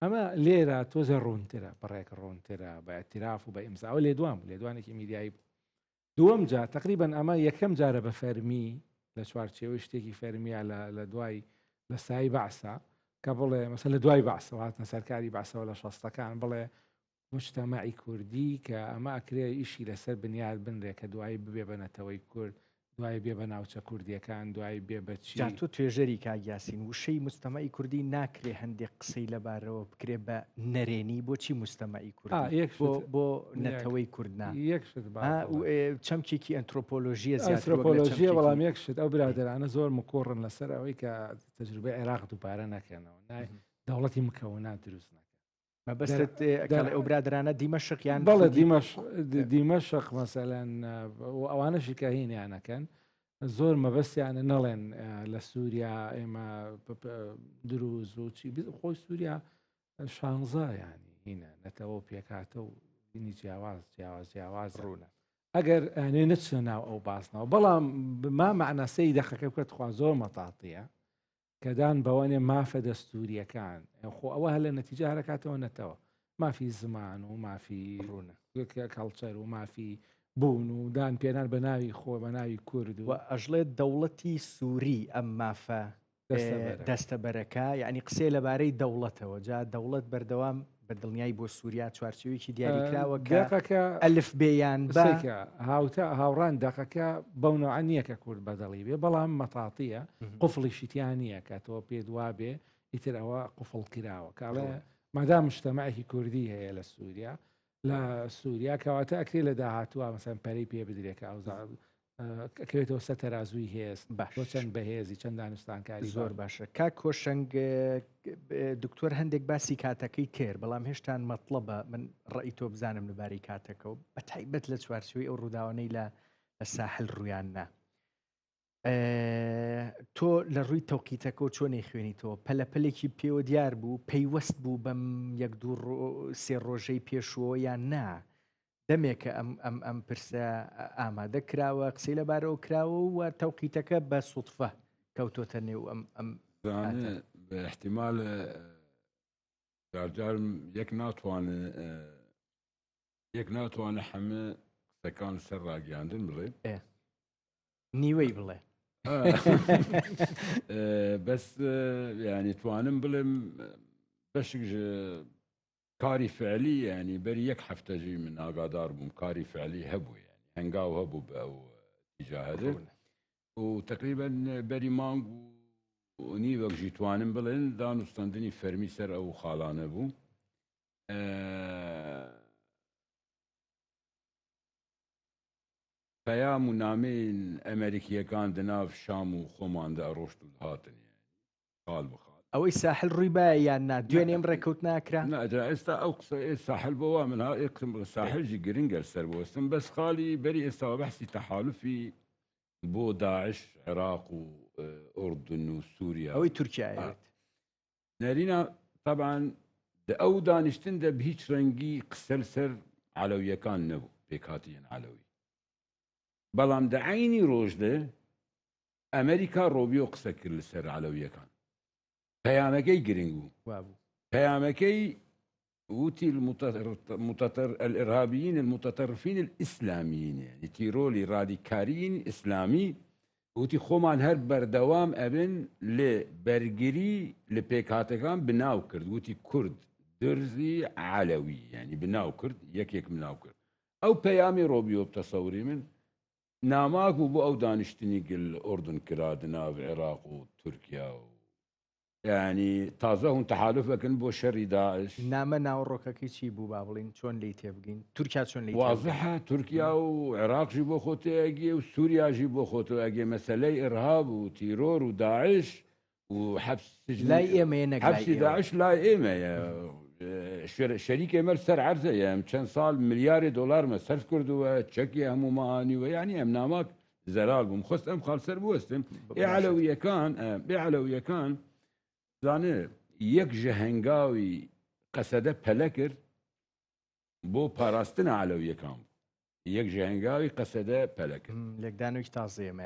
ئەمە لێرە تۆزە ڕوونترە بڕێک ڕوونترە بە ئەتیراف و بە ئیمزاوە لێدوان بوو لێدوانێکی میدیایی بوو دووەم جار تقریبان ئەمە یەکەم جارە بە فەرمی لە چوارچێوەی شتێکی فەرمیە لە دوای لە سای بەعسا کە بڵێ مەسەل لە دوای بەعسەوە هاتنە سەرکاری بەعسەوە لە شەستەکان بڵێ مجتەمەعی کوردی کە ئەمە ئەکرێ ئیشی لەسەر بنیاد بنرێ کە دوایی ببێ بە نەتەوەی کورد دوای بێ بە ناوچە کوردیەکان دوای بێ بەچی تۆ توێژەری کاگیاسین وشەی مجتەمەعی کوردی ناکرێ هەندێک قسەی لەبارەوە بکرێ بە نەرێنی بۆچی مجتەمەعی کوردی بۆ نەتەوەی کوردنا چەمکێکی ئەنترۆپۆلۆژیە ئەنترۆپۆلۆژیە بەڵام یەکشت ئەو برادرانە زۆر مکۆڕن لەسەر ئەوەی کە تەجروبەی عێراق دووبارە نەکەنەوە دەوڵەتی مکەونا دروست نەکەن مەبەستت ئەو برادرانە دیمەشقیان بەڵێ دیمەشق مەسەلەن ئەوانەشی کە هینیانەکەن زۆر مەبەستیانە نەڵێن لە سووریا ئێمە دروست و چی خۆی سووریا شانزە ینی هینە نەتەوە پێکاتە و بینی جیاواز ڕوونە ئەگەر ئەنێ نەچە ناو ئەو باسنەوە بەڵام ما معنەسەی دەخەکە بکات خوا زۆر مەتاتیە کەدان بەوانێ مافە دەستوریەکان خۆ ئەوە هە لە نەتیجە هەرەکاتەوە نەتەوە مافی زمان و مافی ڕوونە کەڵچەر و مافی بوون و دان پێنان بە ناوی خۆ بە ناوی کورد و ئەژڵێت دەوڵەتی سووری ئەم مافە دەستەبەرەکە یعنی قسێ لەبارەی دەوڵەتەوە جا دەوڵەت بەردەوام بە دڵنیایی بۆ سووریا چوارچێوێکی دیاریکراوە گەقەکە ئەلف بێیان بەکە هاوڕان دەقەکە بەو نوع نییە کە کورد بەدەڵی بێ بەڵام مەتاتیە قفڵی شتیان نییە کە تۆ پێ دوا بێ ئیتر ئەوە قفڵ کراوە کاڵێ مادام مجتەمەعی کوردی هەیە لە سووریا لە سووریا کەواتە ئەکرێ لە داهاتووە مەسەن پەرەی پێ بدرێکە ئەوکەوێتەوە سە تەرازووی هێز بۆ چەند بەهێزی چەند دانوستانکاری زۆر باشە کاک کۆشەنگ دکتۆر هەندێک باسی کاتەکەی کرد بەڵام هێشتان مەطلبە من ڕێی تۆ بزانم لەبارەی کاتەکە و بە تایبەت لە چوارچێوەی ئەو ڕووداوانەی لە ساحل ڕوویاننا تۆ لە ڕووی تەوقیتەکە و چۆنی خوێنیتەوە پەلەپەلێکی پێوە دیار بوو پەیوەست بوو بەم یەک دوو سێ ڕۆژەی پێشوە یان نا دەمێکە ئەم پرسە ئامادە کراوە قسەی لەبارەوە کراوە و تەوقیتەکە بە سوتفە کەوتۆتە نێو ئەم احتمال جار یەک ناتوانە هەمە قسەکان سەر ڕاگەاندن بڵێ نیوەی بڵێ بەس ینی توانم بڵێم بەشێک کاری فعلی ینی بەری یەک هەفتەژی من ئاگادار بووم کاری فعلی هەبوو ینی هەنگاو هەبوو بە ئەو تیجاهەدە و تقریبا بەری مانگ و نیوەکژی توانم بڵێن دانوستاندنی فەرمی سەر ئەو خاڵانە بوو پەیام و نامەین ئەمریکیەکان دناو شام و خۆماندا ڕۆشت و هاتن خاڵ بخال ئەوەی ساحل ڕووی بایە یان نا دوێنێم ڕێکەوت ناکرا ناجا ئێستا ئەو قسە ساحل بەوە من قسم ساحلجی گرنگە سەر بۆستم بەس خاڵی بەری ئێستا بەحسی تەحالفی بۆ داعش عێراق و ئوردن و سووریا ئەوەی تورکیایەت نەرینە طبعا ئەو دانیشتن دە بە هیچ ڕەنگی قسەل سەر عەلەویەکان نەبوو پێکهاتیان عەلەوی بەڵام دە عینی ڕۆژدە ئەمریکا ڕۆبیۆ قسە کرد لەسەر عەلەویەکان پەیامەکەی گرنگ بوو پەیامەکەی وتی الإرهابيين المتطرفين الإسلاميين يعني تيرولي راديكاريين إسلامي وتی خۆمان هەر بەردەوام ئەبن لێ بەرگری لە پێکهاتەکان بناو کرد وتی کورد درزی عەلەوی ینی بناو کرد یەکێک بناو کرد ئەو پەیامی ڕۆبیۆ تەسەوری من ناماک بوو بۆ ئەو دانیشتنی گل ئوردن کرا دناو عێراق و تورکیا و ینی تازە هون تەحالفەکەن بۆ شەڕی داعش نامە ناوەڕۆکەکەی چی بوو با بڵین چۆن لی تێبگەین تورکیا چۆن لی واضحە تورکیا و عێراقژی بۆ خۆتەیەگێ و سووریاژی بۆ خۆتەوە ئەگێ مەسەلەی ئێرهاب و تیرۆر و داعش و لای ئێمەیە حەبسی داعش لای ئێمەیە شەریک ئێمە سەر عەرزەیە ئەم چەند ساڵ ملیاری دۆلارمە سەرف کردووە چەکی هەموو ماهانیوە یعنی ئەم ناماک زەرال بووم خۆست ئەم خاڵ سەر بوەستم عەلەویەکان زانێ یەک ژە هەنگاوی قەسەدە پەلە کرد بۆ پاراستنە عەلەویەکان یەک ژە هەنگاوی قەسەدە پەلە کرد لێکدانوی تازەیەمە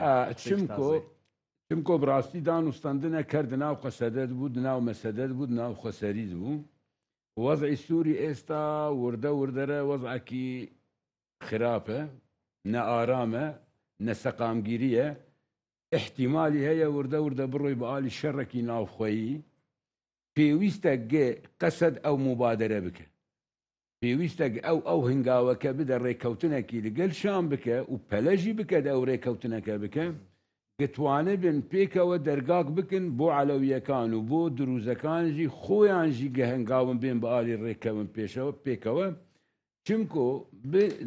چمکۆ بڕاستی دانوستاندنە کردە ناو قەسەدەت بوو ناو مەسەدەت بوو ناو خۆسەریت بوو وەزعی سووری ئێستا وردە وردەرە وەزعکی خراپە نە ئارامە نە سەقامگیریە احتیمالی هەیە وردە وردە بڕۆی بە ئالی شەڕێکی ناوخۆیی پێویستە گێ قەسەد ئەو مبادرە بکە پێویستە ئەو هنگاوەکە بدە ڕێککەوتنێکی لەگەل شام بکە و پەلەژی بکە ئەو ڕێککەوتنەکە بکە گتوانە بن پێکەوە دەرگاک بکن بۆ عەلەویەکان و بۆ دروزەکانژی خۆیانژی گە هەنگاون بێن بە ئالی ڕێکەون پێشەوە پێکەوە چمکۆ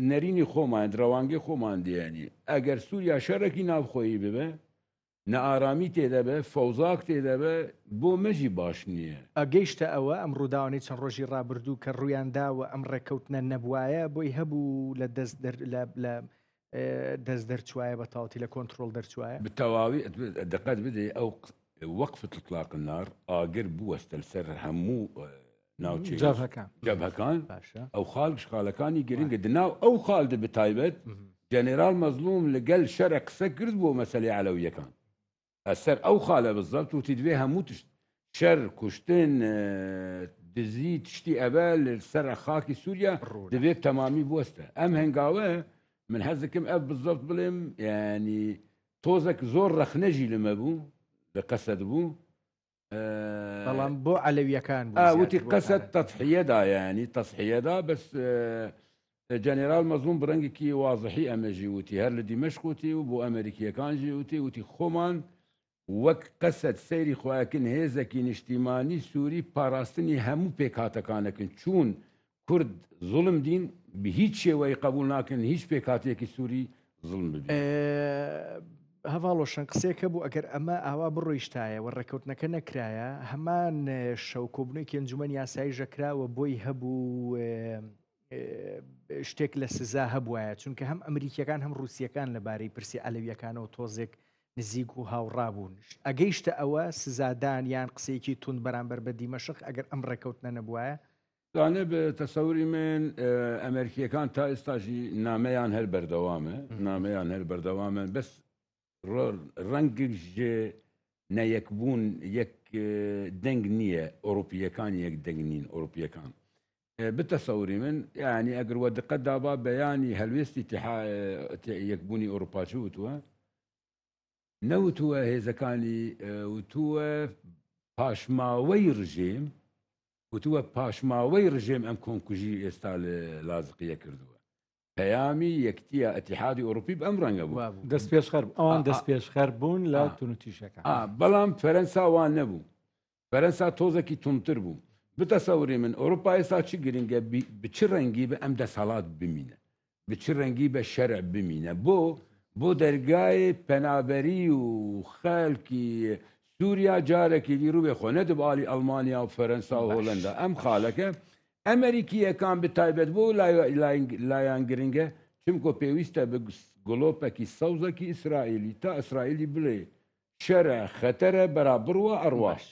نەرینی خۆمان ڕەوانگەی خۆمان دیانی ئەگەر سووریا شەڕێکی ناوخۆیی ببە نەئارامی تێدەبێ فەوزاک تێدەبێ بۆ مەژی باش نییە ئەگەیشتە ئەوە ئەم ڕووداوانەی چەند ڕۆژی ڕابردوو کە ڕوویانداوە ئەم ڕێککەوتنە نەبوایە بۆی هەبوو لە دەست دەرچوایە بە تاوتی لە کۆنتترۆل دەرچوایە بتەواوی دقت بدێ ئەو وەقفت اطلاق النار ئاگر بوەستە سەر هەموو ناوچێ جەبهەکان ئەو خاڵشخالەکانی گرنگە دناو ئەو خاڵدە بتایبەت جەنێرال مەزلوم لەگەل شەرە قسە کرد بۆ مەسەلەی عەلەویەکان ئەسەر ئەو خاڵە بزەبت وتی دوێ هەموو تشت شەر کوشتن دزی تشتی ئەبە لەسەر خاکی سووریا دەبێت تەمامی بوەستە ئەم هەنگاوە من حەزەکەم ئەف بزەبت بڵێم ینی تۆزێک زۆر ڕەخنەژی لەمە بوو لە قەسەد بوو بەڵام بۆ عەلەویەکان وتی قەسەد تەضحیەدا ینی تەضحیەدا بەس جەنێرال مەزلوم بڕەنگێکی وازحی ئەمەژی وتی هەر لە دیمەشق وتی و بۆ ئەمریکیەکانژی وتی خۆمان وەک قەسەد سەیری خۆیەکن هێزێکی نیشتیمانی سووری پاراستنی هەموو پێکهاتەکانەکەن چوون کورد زوڵم دین بە هیچ شێوەی قبول ناکەن هیچ پێکهاتێکی سووری زوڵم ببین هەواڵۆشان قسێکە بوو ئەگەر ئەمە ئاوا بڕۆیشتایە وە ڕێکەوتنەکە نەکرایە هەمان شەو کۆبنێکی ئەنجومەن یاسایی ژەکراوە بۆی هەبوو شتێک لە سزا هەبوایە چونکە هەم ئەمریکیەکان هەم رووسیەکان لەبارەی پرسی عەلەویەکانەوە تۆزێک نزیک و هاوڕابوون ئەگەیشتە ئەوە سزادان یان قسەیەکی تون بەرامبەر بە دیمەشق ئەگەر ئەم ڕێکەوتنە نەبووایە دانێ بە تەسەوری من ئەمریکیەکان تا ئێستاشی نامەیان هەر بەردەوامە نامەیان هەر بەردەوامن بەس ڕەنگێک ژێ نەیەکبوون یەک دەنگ نییە ئۆروپیەکان یەک دەنگ نین ئۆروپیەکان بتەسەوری من یعنی ئەگەر وە دقت دابا بەیانی هەلوێستی یەکبوونی ئۆروپا چ وتووە نەوتووە هێزەکانی وتووە پاشماوەی ڕژێم وتووە پاشماوەی ڕژێم ئەم کۆنکوژی ئێستا لە لازقیە کردووە پەیامی یەکتیە ئەتیحادی ئۆروپی بەم ڕەنگە بوو دەست پێشخەر ئەوان دەست پێشخەر بوون لە تونوتیشەکان بەڵام فەرەنسا وان نەبوو فەرەنسا تۆزێکی تونتر بوو بتەسەوری من ئەوروپا ئێستا چی گرنگە بچ ڕەنگی بە ئەم دەسەڵات بمینە بچ ڕەنگی بە شەرع بمینە بۆ دەرگای پەنابەری و خەڵکی سووریا جارێکی دیڕوبێ خۆ نەدەباڵی ئەڵمانیا و فەرەنسا و هۆڵەندا ئەم خاڵەکە ئەمریکیەکان بتایبەت بۆ لایەن گرنگە چمکۆ پێویستە بە گڵۆپێکی سەوزەکی ئیسرائیلی تا ئیسرائیلی بڵێ شەرە خەتەرە بەرابڕوە ئەڕواش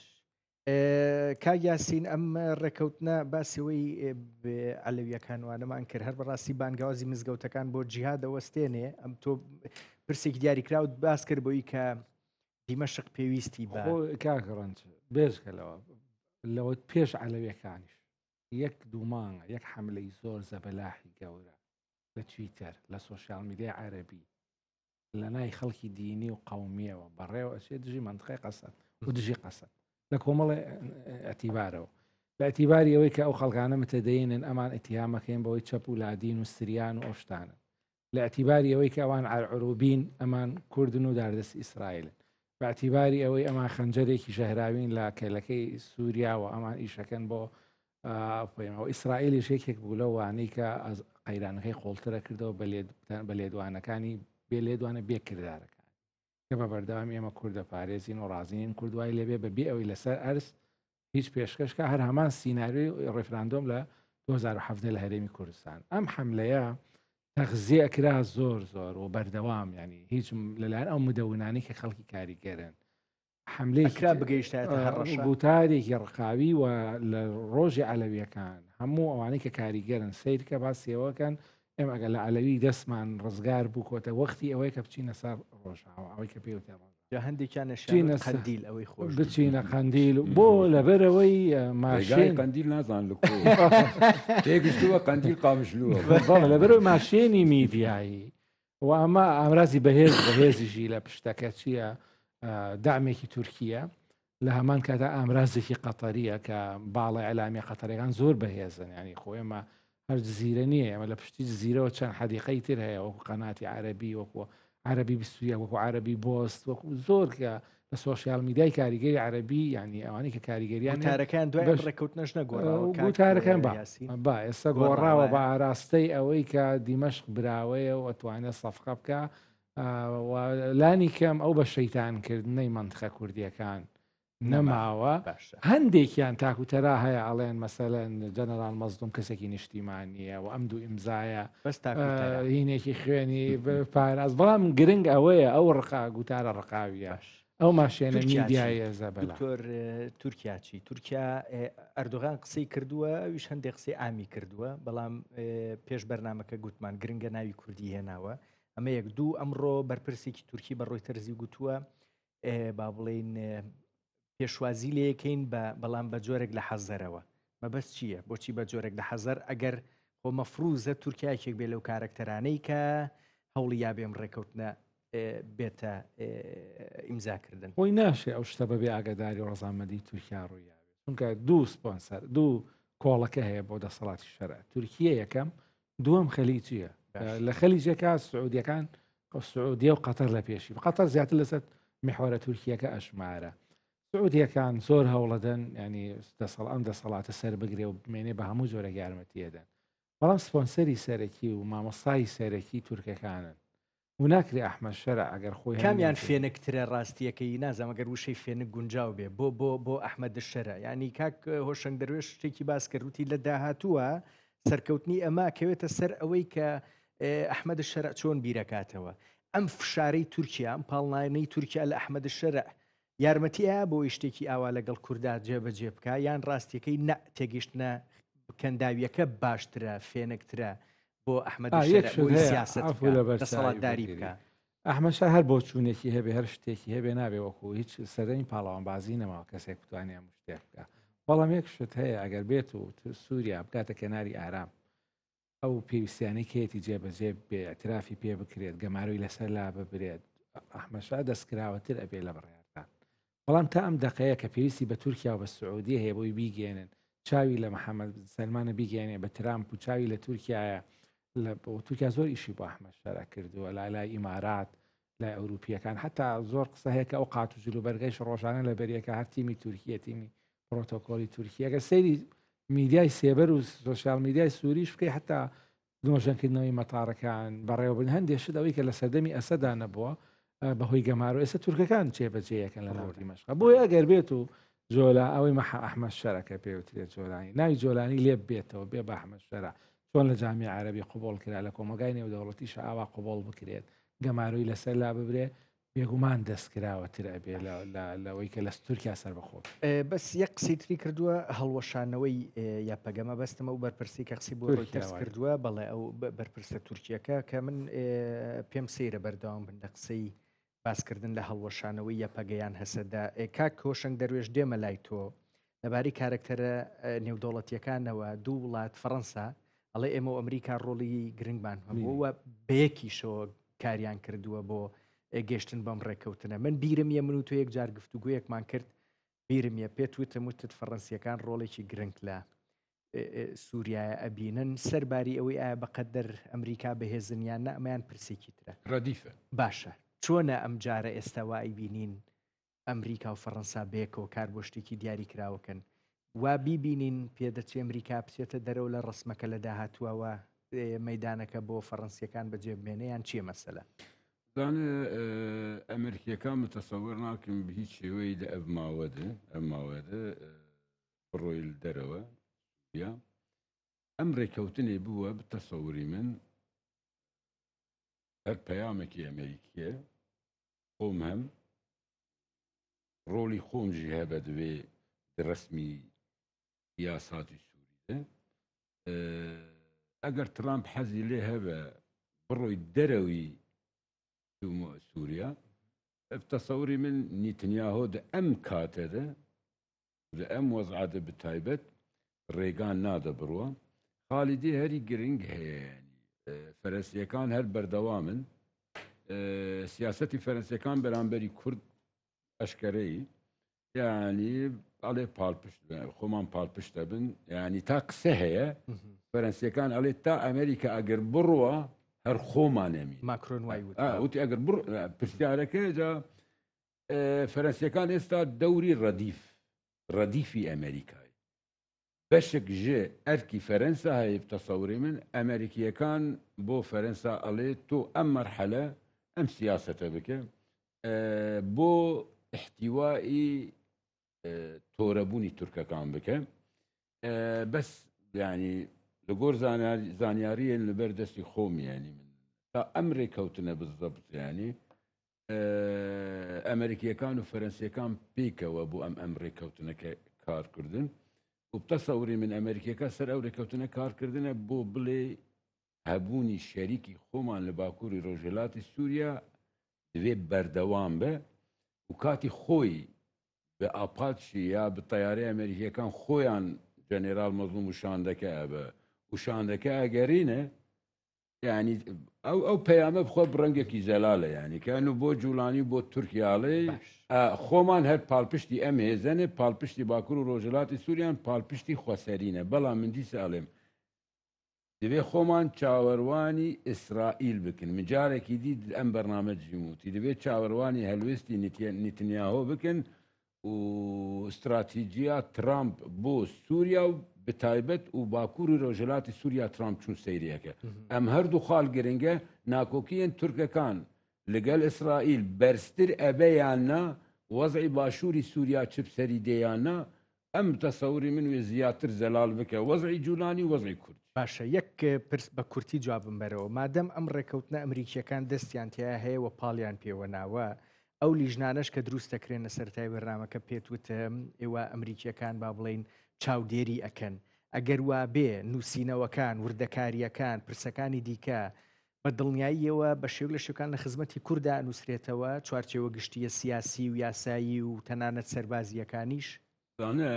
کاگیاسین ئەم ڕێکەوتنە باسیەوەی ئەلەویەکان وانەمان کرد هەر بەڕاستی بانگاوازی مزگەوتەکان بۆ جیهاد دەوەستێنێ ئەم تۆ پرسێکی دیاریکراوت باس کرد بۆی کە دیمەشق پێویستی بە کاگەڕەنج بێژکەلەوە لەوە پێش ئەلەویەکانیش یەک دوومانگە یەک حملەی زۆر زەبەلاحی گەورە لە تویتەر لە سۆشیال میدیای عەرەبی لە نای خەڵکی دینی و قەومیەوە بەڕێوە ئەچێ دژی مەنتقەی قەسەد و دژی قەسەد لە کۆمەڵی ئەتیبارەوە لە ئەتیباری ئەوەی کە ئەو خەڵکانە متەدەینن ئەمان ئەتیهامەکەین بەوەی چەپ و لادین و سریان و ئۆشتانن لە ئەتیباری ئەوەی کە ئەوان عەرعوروبین ئەمان کوردن و داردەست ئیسرائیلن بە ئەتیباری ئەوەی ئەمان خەنجەرێکی شەهراوین لە کێلەکەی سووریا و ئەمان ئیشەکەن بۆ پێمەوە ئیسرائیلی شێکێک بوو لە وانەی کە قەیرانەکەی قۆڵترە کردەوە بە لێدوانەکانی بێ لێدوانە بێ کردارەکان کە بە بەردەوام ئێمە کوردە پارێزین و ڕازین کوردوای لێبێ بەبێ ئەوەی لەسەر ئەرز هیچ پێشکەشکە هەر هەمان سیناریۆی ڕێفراندۆم لە 2017 لە هەرێمی کوردستان ئەم حملەیە تەغزیەکرا زۆر و بەردەوام ینی هیچ لەلایەن ئەو مدەونانی کە خەڵکی کاریگەرن حملەیەکرا بگەیشتێتە گوتارێکی ڕقاوی و لە ڕۆژی ئەلەویەکان هەموو ئەوانەی کە کاریگەرن سیرکە باسیەوەکەن ئێمە ئەگەر لە ئەلەوی دەستمان ڕزگار بوو کۆتە وەختی ئەوەی کە بچینە سەر ڕۆژاوە ئەوەی کە پێوتێ هەندێکیان قەندیل ئەوەی خۆش بچینە قەندیل بۆ لەبەرەوەی ماشین قەندیل نازان لە تێگەشتووە قەندیل قامشلووە لەبەرەوەی ماشێنی میدیایی و ئەمە ئامرازی بەهێزیژی لە پشتەکە چییە دامێکی تورکیە لە هەمان کاتا ئامرازێکی قەتەریە کە باڵی ئەلامی قەتەریەکان زۆر بەهێزن ینی خۆ ئێمە هەر جزیرە نییە ئەمە لە پشتی جزیرەوە چەند حەدیقەی تر هەیە وەکو قەناتی عەرەبی وەکو عەرەبی بیستویە وەکو عەرەبی بۆست وەکو زۆر کە لە سۆشیال میدیای کاریگەری عەرەبی ینی ئەوانەی کە کاریگەریان تارەکان دوای ڕێکەوتنەش نەگۆڕاوە گوتارەکان با ئێستا گۆڕاوە بە ئاراستەی ئەوەی کە دیمەشق براوەیە و ئەتوانێت سەفقە بکە لانی کەم ئەو بە شەیتانکردنەی مەنتقە کوردیەکان نەماوە هەندێکیان تاکوتەرا هەیە ئەڵێن مەسەلەن جەنەرال مەزدوم کەسێکی نیشتیمانیە و ئەم دوو ئیمزایە هینێکی خوێنی پاراز بەڵام گرنگ ئەوەیە ئەو ڕقا گوتارە ڕقاویە ئەو ماشێنە میدیایە زەبەلا تورکیاچی تورکیا ئەردۆغان قسەی کردووە ئەویش هەندێک قسەی ئامی کردووە بەڵام پێش بەرنامەکە گوتمان گرنگە ناوی کوردی هێناوە ئەمە یەک دوو ئەمڕۆ بەرپرسێکی تورکی بە ڕۆی تەرزی گوتووە با بڵێن پێشوازی لەکەین بەڵام بە جۆرێک لە حەزەرەوە مەبەست چییە بۆچی بە جۆرێک لە حەزەر ئەگەر خۆ مەفروزە تورکایەکێک بێ لەو کارکتەرانەی کە هەوڵی یا بێم ڕێکەوتنە بێتە ئیمزاکردن خۆی ناشێ ئەو شتە بەبێ ئاگاداری و ڕەزامەندی تورکیا ڕوویاوێت چونکە دوو سپۆنسەر دوو کۆڵەکە هەیە بۆ دەسەڵاتی شەرع تورکیە یەکەم دووەم خەلیجیە لە خەلیجەکە سعودیەکان سعودیە و قەتەر لە پێشی قەتەر زیاتر لەسەر میحوەرە تورکیەکە ئەشمارە سعودیەکان زۆر هەوڵەدەن ینی ئەم دەسەڵاتە سەر بگرێ و بمێنێ بە هەموو جۆرە یارمەتیەدەن بەڵام سپۆنسەری سەرەکی و مامۆستای سەرەکی تورکەکانن و ناکرێ ئەحمەد شەرع ئەگەر خۆی کامیان فێنکترە ڕاستیەکەی نازانم ئەگەر وشەی فێنک گونجاو بێ بۆ ئەحمەد شەرع ینی کاک هۆشنگ دەروێش شتێکی باس کردوتی لە داهاتووە سەرکەوتنی ئەمە کەوێتە سەر ئەوەی کە ئەحمەد شەرع چۆن بیرەکاتەوە ئەم فشارەی تورکیا ئەم پاڵناینەی تورکیا لە ئەحمەد شەرع یارمەتیە بۆ شتێکی ئاوا لەگەڵ کووردا جێبەجێ بکە یان ڕاستیەکەی تێگەیشتنە کەنداویەکە باشترە فێنکترە بۆ ئەحمەد شەرع بۆی سیاست دەسەڵاتداری بکە ئەحمەدشا هەر بۆ چوونێکی هەبێ هەر شتێکی هەبێ نابێ وەکو هیچ سەردەمی پاڵەوان بازی نەماوە کەسێک بتوانێ هەموو شتێک بکە بەڵام یەک شت هەیە ئەگەر بێت و سووریا بکاتە کەناری ئارام ئەو پێویستیانەی کێتی جێبەجێ بێ ئەترافی پێ بکرێت گەماروی لەسەر لا ببرێت ئەحمەدشا دەستکراوەتر ئەبێ لە بڕیارەکان بەڵام تا ئەم دقەیە کە پێویستی بە تورکیا و بە سعودی هەیە بۆی بیگێنن چاوی لە محەممەد سلمانە بیگەێنێ بە ترامپ و چاوی لە تورکایە تورکیا زۆر ئیشی بۆ ئەحمەدشا کردووە لای ئیمارات لای ئەوروپیەکان حتا زۆر قسە هەیە کە ئەو قات و جلو بەرگەیش ڕۆژانە لە بەریەکە هەر تیمی تورکیە تیمی پرۆتۆکۆلی تورکیەکە سەیری میدیای سێبەر و سوۆسیال میدیای سووریش بکەی حتا دۆژەنکردنەوەی مەتاڕەکان بەڕێوەبن هەندێک ئەوەی کە لە سەردەمی ئەسەدا نەبووە بەهۆی گەمارۆ ئێستا تورکەکان چێبەجێیەکەن لە ناوتی مەشق بۆی ئەگەر بێت و جۆلا ئەوەی ئەحمەدشەرەکە پێوترێت جۆلانی ناوی جۆلانی لێ بێتەوە بێ بە ئەحمەدشەرە چۆن لە جامی عەرەبی قوبوڵ کرا لە کۆمەگای نێودەوڵەتیش ئاوا قوبوڵ بکرێت گەماروی لەسەر لا ببرێ بێگومان دەستکراوەتر ئەبێ لەوەی کە لە تورکیا سەر بەخۆ بەس یەک قسەی تری کردووە هەڵوەشانەوەی یاپەگەمە بەستمە و بەرپرسی کە قسەی بۆ ڕۆیتەرز کردووە بەڵێ ئەو بەرپرسە تورکیەکە کە من پێم سەیرە بەردەوام بن لە قسەی باسکردن لە هەڵوەشانەوەی یاپەگەیان هەسەدا کاک کۆشنگ دەروێش دێمە لای تۆ لەباری کارکتەرە نێودەوڵەتیەکانەوە دوو وڵات فەڕەنسا ئەڵێ ئێمە و ئەمریکا ڕۆڵی گرنگمان هەبووە بەیەکیشەوە کاریان کردووە بۆ گەشتن بەم ڕێکەوتنە من بیرم یە من و تۆ یەک جار گفتوگویەکمان کرد بیرم یە پێت وتم وتت فەڕەنسیەکان ڕۆڵێکی گرنگ لە سووریایە ئەبینن سەرباری ئەوەی ئایا بەقەدەر ئەمریکا بەهێزنیان نە ئەمەیان پرسێکی ترە ردیفە باشە چۆنە ئەم جارە ئێستاوای بینین ئەمریکا و فەڕەنسا بێکەوە کار بۆ شتێکی دیاری کراوەکەن وا بیبینین پێدەچێ ئەمریکا بچێتە دەرەوە لە ڕسمەکە لە داهاتووەوە مەدانەکە بۆ فەڕەنسیەکان بەجێبمێنەیان چیە مەسەلە زانێ ئەمریکیەکان متەسەوەر ناکەم بە هیچ شێوەی لە ئەم ماوەدە بڕۆی دەرەوە یا ئەم ڕێکەوتنێ بووە بتەسەوری من هەر پەیامێکی ئەمریکیە خۆم هەم ڕۆلی خۆمژی هەبە دوێ ڕسمی یاساتی سووریدە ئەگەر ترامپ حەزی لێ هەبە بڕۆی دەرەوی سووریا تصوری من نیتنیاهۆ دە ئەم کاتەدە لە ئەم وەزعادە بتایبەت ڕێگان نادە بڕوە خالیدی هەری گرنگ هەیە فەرەنسیەکان هەر بەردەوامن سیاسەتی فەرەنسیەکان بەرامبەری کورد ئەشکەرەی یعنی ئەڵێ پاڵپشت خۆمان پاڵپشتە بن ینی تا قسە هەیە فەرەنسیەکان ئەڵێ تا ئەمریکا ئەگەر بڕوە هەر خۆمانەمی ماکرۆن وای وتی ئەگەر پرسیارەکە جا فەرەنسیەکان ئێستا دەوری ڕەدیفی ئەمریکای بەشێک ژێ ئەرکی فەرەنسا هەیە تەسەوری من ئەمریکیەکان بۆ فەرەنسا ئەڵێ تۆ ئەم مەرحەلە ئەم سیاسەتە بکە بۆ احتیوایی تۆرەبوونی تورکەکان بکە بەس ینی لەگۆر زانیاریە لەبەر دەستی خۆمیانی من تا ئەم ڕێکەوتنە بزەبت ینی ئەمریکیەکان و فەرەنسیەکان پێکەوە بۆ ئەم ڕێکەوتنەکە کارکردن و بتەسەوری من ئەمریکیەکە سەر ئەو ڕێکەوتنە کارکردنە بۆ بڵێ هەبوونی شەریکی خۆمان لە باکووری ڕۆژهەڵاتی سووریا دوێ بەردەوام بە و کاتی خۆی بە ئاپاتشی یا بە تەیارەی ئەمریکیەکان خۆیان جەنێرال مەزلوم وشاندەکە بە وشاندەکە ئەگەرینە ینی ئەو پەیامە بخۆ ڕەنگێکی زەلالە ینی کەن و بۆ جوڵانی بۆ تورکیاڵی خۆمان هەر پاڵپشتی ئەم هێزەنێ پاڵپشتی باکوور و ڕۆژهەڵاتی سووریان پاڵپشتی خۆسەرینە بەڵام مندی ساڵێم دەبێ خۆمان چاوەڕوانی ئیسرائیل بکن مجارێکی دیت ئەم بەرنامە جیموتی دەبێت چاوەڕوانی هەلوێستی نیتنیاهۆ بکن و استراتیجیا ترامپ بۆ سووریا و بتایبەت و باکووری ڕۆژهەڵاتی سووریا ترامپ چوون سەیریەکە ئەم هەردوو خاڵ گرنگە ناکۆکیەن تورکەکان لەگەڵ ئیسرائیل بەرزتر ئەبەیاننا وەزعی باشووری سووریا چپسەری دەیاننا ئەم تەسەوری من وێ زیاتر زەلال بکە وەزعی جوولانی و وەزعی کورد باشە یەک پرس بە کورتی جوابم بەرەوە مادەم ئەم ڕێکەوتنە ئەمریکیەکان دەستیان تیا هەیە و پاڵیان پێوە ناوە ئەو لیژنانەش کە دروست دەکرێنە سەرای بەرنامەکە پێت وتە ئێوە ئەمریکیەکان با بڵێن چاودێری ئەکەن ئەگەر وا بێ نووسینەوەکان وردەکاریەکان پرسەکانی دیکە بە دڵنیاییەوە بە شێوک لە شێوکان لە خزمەتی کووردا ئەنووسرێتەوە چوارچێوە گشتیە سیاسی و یاسایی و تەنانەت سەربازیەکانیش زانە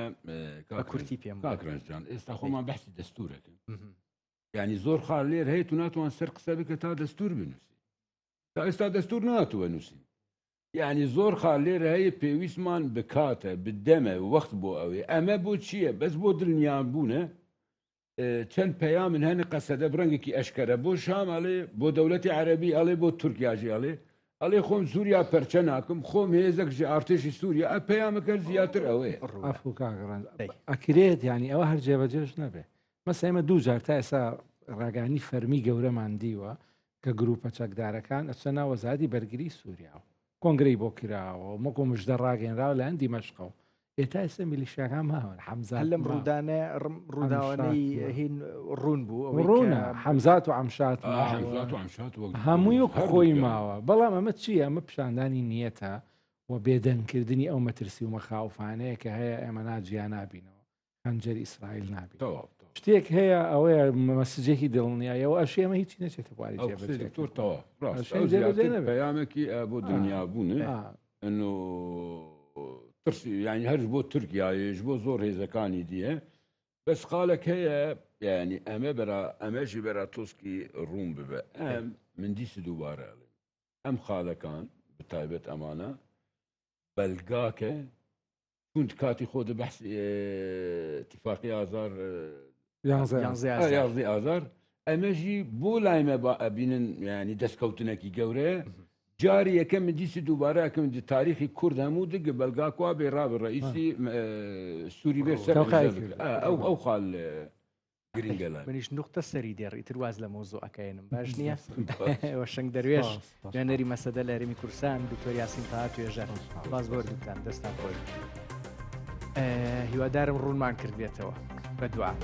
بە کورتی پێم کاکرنجان ئێستا خۆمان بەحسی دەستورەکەن یعنی زۆر خاڵ لێر هەیە و ناتوان سەر قسە بکە تا دەستور بنووسی تا ئێستا دەستور ناتوە نووسین یعنی زۆر خاڵ لێرە هەیە پێویستمان بکاتە بدەمە وەخت بۆ ئەوێ ئەمە بۆ چییە بەس بۆ دڵنیان بوونە چەند پەیامن هەنە قەسەدە ڕەنگێکی ئەشکەرە بۆ شام ئەڵێ بۆ دەوڵەتی عەرەبی ئەڵێ بۆ تورکیاژی ئەڵێ خۆم سووریا پەرچە ناکەم خۆم هێزەک ژ ئارتێشی سووریا ئە پەیامەکە زیاتر ئەوەیە ئەفو کاگڕان ئەکرێت ینی ئەوە هەر جێبەجێش نەبێ مەسە ئێمە دوو جار تا ئێستا ڕاگانی فەرمی گەورەمان دیوە کە گروپە چەکدارەکان ئەچە ناو وەزارەتی بەرگری سووریا و کۆنگرەی بۆ کراوە و مەکۆ مژدە ڕاگەنراوە لە هەندی مەشقە و ئێتا ئێستا میلیشیاکان ماوە حەمزات لەم ڕوودانە ڕووداوانەی هین ڕوون بوو ڕوونە حەمزات و ئەمشات هەمووی خۆی ماوە بەڵام ئەمە چییە ئەمە پیشاندانی نیەتە و بێدەنگکردنی ئەو مەترسی و مەخاوفانەیە کە هەیە ئێمە ناجیان نابینەوە خەنجەری ئیسرائیل نابین شتێک هەیە ئەوەیە مەسجێکی دڵنیایەوە ئەشێمە هیچی نەچێتە بواری پەیامێکی بۆ دنیا بوون ترسی یعنی هەرش بۆ تورکیایش بۆ زۆر هێزەکانی دیە بەس خاڵک هەیە یعنی ئەمەژی بەرا تۆسکی ڕوون ببە ئەم من دیسی دووبارە ئەم خاڵەکان بتایبەت ئەمانە بەلگاکە چون کاتی خۆ دە بەحسی اتفاقی ئازار 11 ئازار ئەمەژی بۆ لایمە ئەبینن ینی دەستکەوتنێکی گەورەیە جاری یەکەم من دیسی دووبارەکەم تاریخی کورد هەموو دگە بەلگاکوا بێ ڕابە ڕئیسی سووری بێر سەر ئەو خاڵ گرنگە لای منیش نقطە سەری دێڕ ئیتر واز لە مۆزۆ ئەکەێنم باش نییە وە شنگ دەروێش وێنەری مەسەدە لە هەرێمی کوردستان دکتۆر یاسین تاها توێژە باز بۆ دوتان دەستان خۆی هیوادارم ڕوونمان کردێتەوە بە دوعا